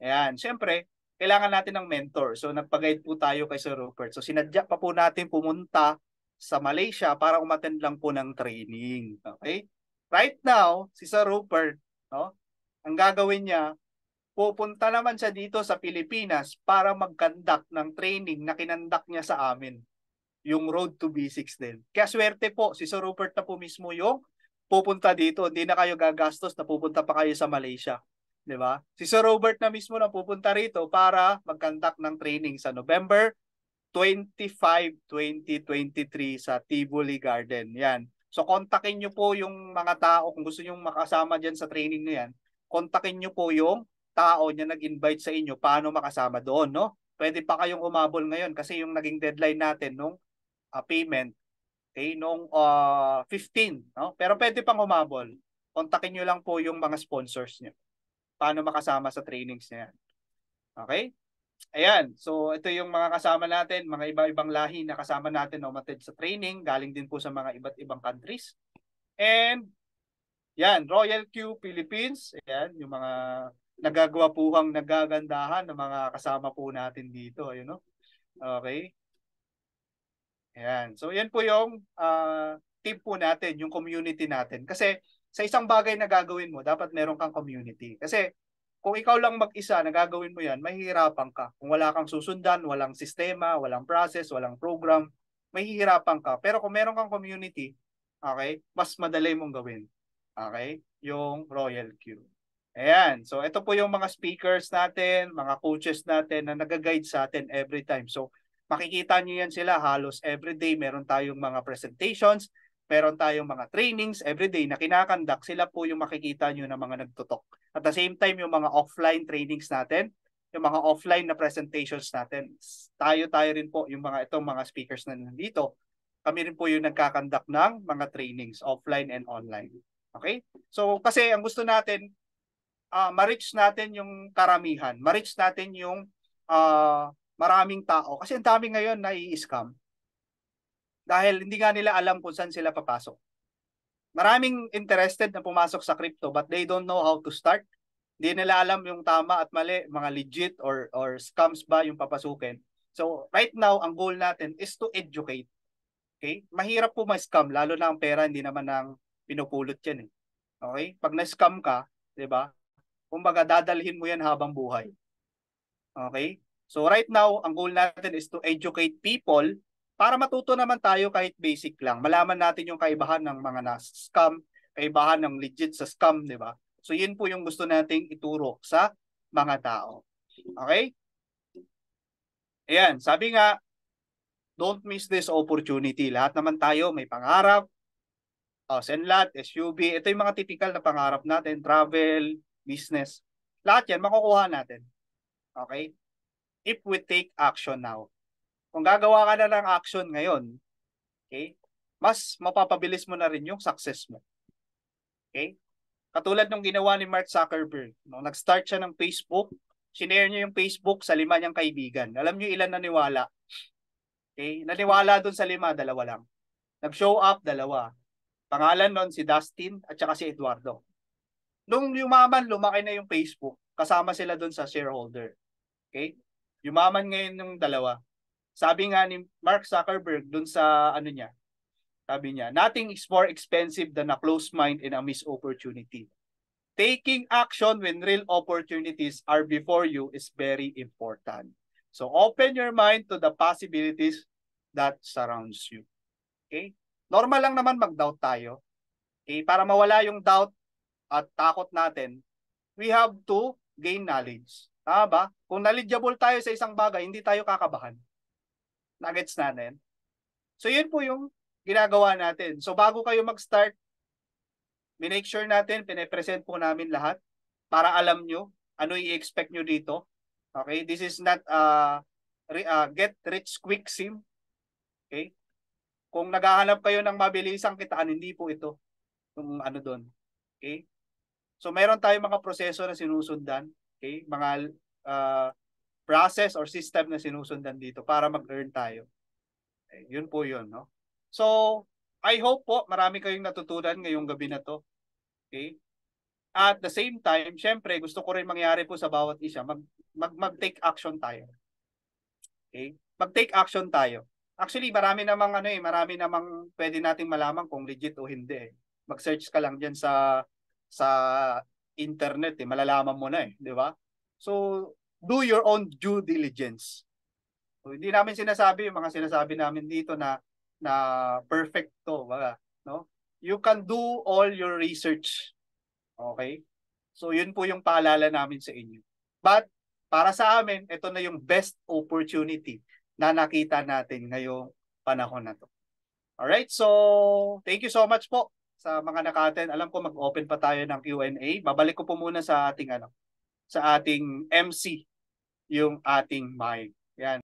Ayan, syempre, kailangan natin ng mentor. So nagpa-guide po tayo kay Sir Rupert. So sinadya pa po natin pumunta sa Malaysia para umattend lang po ng training. Okay? Right now, si Sir Rupert, no, ang gagawin niya, pupunta naman siya dito sa Pilipinas para mag-conduct ng training na kinandak niya sa amin. Yung Road to B6 din. Kaya swerte po, si Sir Rupert na po mismo yung pupunta dito. Hindi na kayo gagastos na pupunta pa kayo sa Malaysia. Di ba? Si Sir Robert na mismo na pupunta rito para mag-conduct ng training sa November 25, 2023 sa Tivoli Garden. Yan. So kontakin nyo po yung mga tao kung gusto nyo makasama dyan sa training na yan. Kontakin nyo po yung tao niya nag-invite sa inyo paano makasama doon, no? Pwede pa kayong umabol ngayon kasi yung naging deadline natin nung payment noong 15, no? Pero pwede pang humabol. Kontakin nyo lang po yung mga sponsors nyo. Paano makasama sa trainings niya. Okay? Ayan. So, ito yung mga kasama natin, mga iba-ibang lahi na kasama natin na umattend sa training. Galing din po sa mga iba't ibang countries. And, yan, Royal Q Philippines. Ayan, yung mga nagagawapuhang nagagandahan ng mga kasama po natin dito. Ayun, no? Okay? Ayan. So, yan po yung team po natin, yung community natin. Kasi, sa isang bagay na gagawin mo, dapat meron kang community. Kasi, kung ikaw lang mag-isa na gagawin mo yan, mahihirapan ka. Kung wala kang susundan, walang sistema, walang process, walang program, mahihirapan ka. Pero kung meron kang community, okay, mas madali mong gawin. Okay? Yung Royal Q. Ayan. So, ito po yung mga speakers natin, mga coaches natin na nag-guide sa atin every time. So, makikita nyo yan sila halos everyday. Meron tayong mga presentations, meron tayong mga trainings everyday na kinakandak. Sila po yung makikita nyo na mga nagtutok. At the same time, yung mga offline trainings natin, yung mga offline na presentations natin, tayo rin po, yung mga itong mga speakers na nandito, kami rin po yung nagkakandak ng mga trainings, offline and online. Okay? So, kasi ang gusto natin, ma-reach natin yung karamihan, ma-reach natin yung maraming tao. Kasi ang dami ngayon na i-scam. Dahil hindi nga nila alam kung saan sila papasok. Maraming interested na pumasok sa crypto but they don't know how to start. Hindi nila alam yung tama at mali, mga legit or scams ba yung papasukin. So right now, ang goal natin is to educate. Okay? Mahirap po ma-scam, lalo na ang pera, hindi naman ang pinupulot yan. Okay? Pag na-scam ka, di ba? Kumbaga, dadalhin mo yan habang buhay. Okay? So right now, ang goal natin is to educate people para matuto naman tayo kahit basic lang. Malaman natin yung kaibahan ng mga na-scam, kaibahan ng legit sa scam, di ba? So yun po yung gusto nating ituro sa mga tao. Okay? Ayan, sabi nga, don't miss this opportunity. Lahat naman tayo may pangarap, Senlat, SUV, ito yung mga typical na pangarap natin, travel, business. Lahat yan, makukuha natin. Okay? If we take action now. Kung gagawa ka na ng action ngayon, okay, mas mapapabilis mo na rin yung success mo. Okay? Katulad nung ginawa ni Mark Zuckerberg. Nung nag-start siya ng Facebook, sinare niya yung Facebook sa 5 niyang kaibigan. Alam niyo ilan naniwala? Okay? Naniwala dun sa 5, 2 lang. Nag-show up, 2. Pangalan nun si Dustin at saka si Eduardo. Nung yumaman, lumaki na yung Facebook, kasama sila dun sa shareholder. Okay? Yumaman ngayon yung 2. Sabi nga ni Mark Zuckerberg dun sa ano niya, sabi niya, nothing is more expensive than a closed mind and a missed opportunity. Taking action when real opportunities are before you is very important. So open your mind to the possibilities that surrounds you. Okay? Normal lang naman mag-doubt tayo. Okay? Para mawala yung doubt at takot natin, we have to gain knowledge. Tama ba? Kung knowledgeable tayo sa isang bagay, hindi tayo kakabahan. Nuggets natin. So yun po yung ginagawa natin. So bago kayo mag-start, minake sure natin, pine-present po namin lahat para alam nyo ano i-expect nyo dito. Okay? This is not get rich quick sim. Okay? Kung naghahanap kayo ng mabilisang kitaan, hindi po ito yung ano doon. Okay? So meron tayong mga proseso na sinusundan, okay? Mga process or system na sinusundan dito para mag-earn tayo. Yun po yun, no? So, I hope po marami kayong natutunan ngayong gabi na to. Okay? At the same time, syempre, gusto ko rin mangyari po sa bawat isa, mag-take action tayo. Okay? Mag-take action tayo. Actually, marami namang pwede nating malaman kung legit o hindi. Mag-search ka lang diyan sa internet, malalaman mo na, di ba? So, do your own due diligence. So, hindi namin sinasabi yung mga sinasabi namin dito na perfect to, no? You can do all your research. Okay? So, yun po yung paalala namin sa inyo. But para sa amin, ito na yung best opportunity na nakita natin ngayong panahon na to. Alright, so thank you so much po sa mga naka-attend. Alam ko mag-open pa tayo ng Q&A. Babalik ko po muna sa ating sa ating MC yung ating mic. Yan.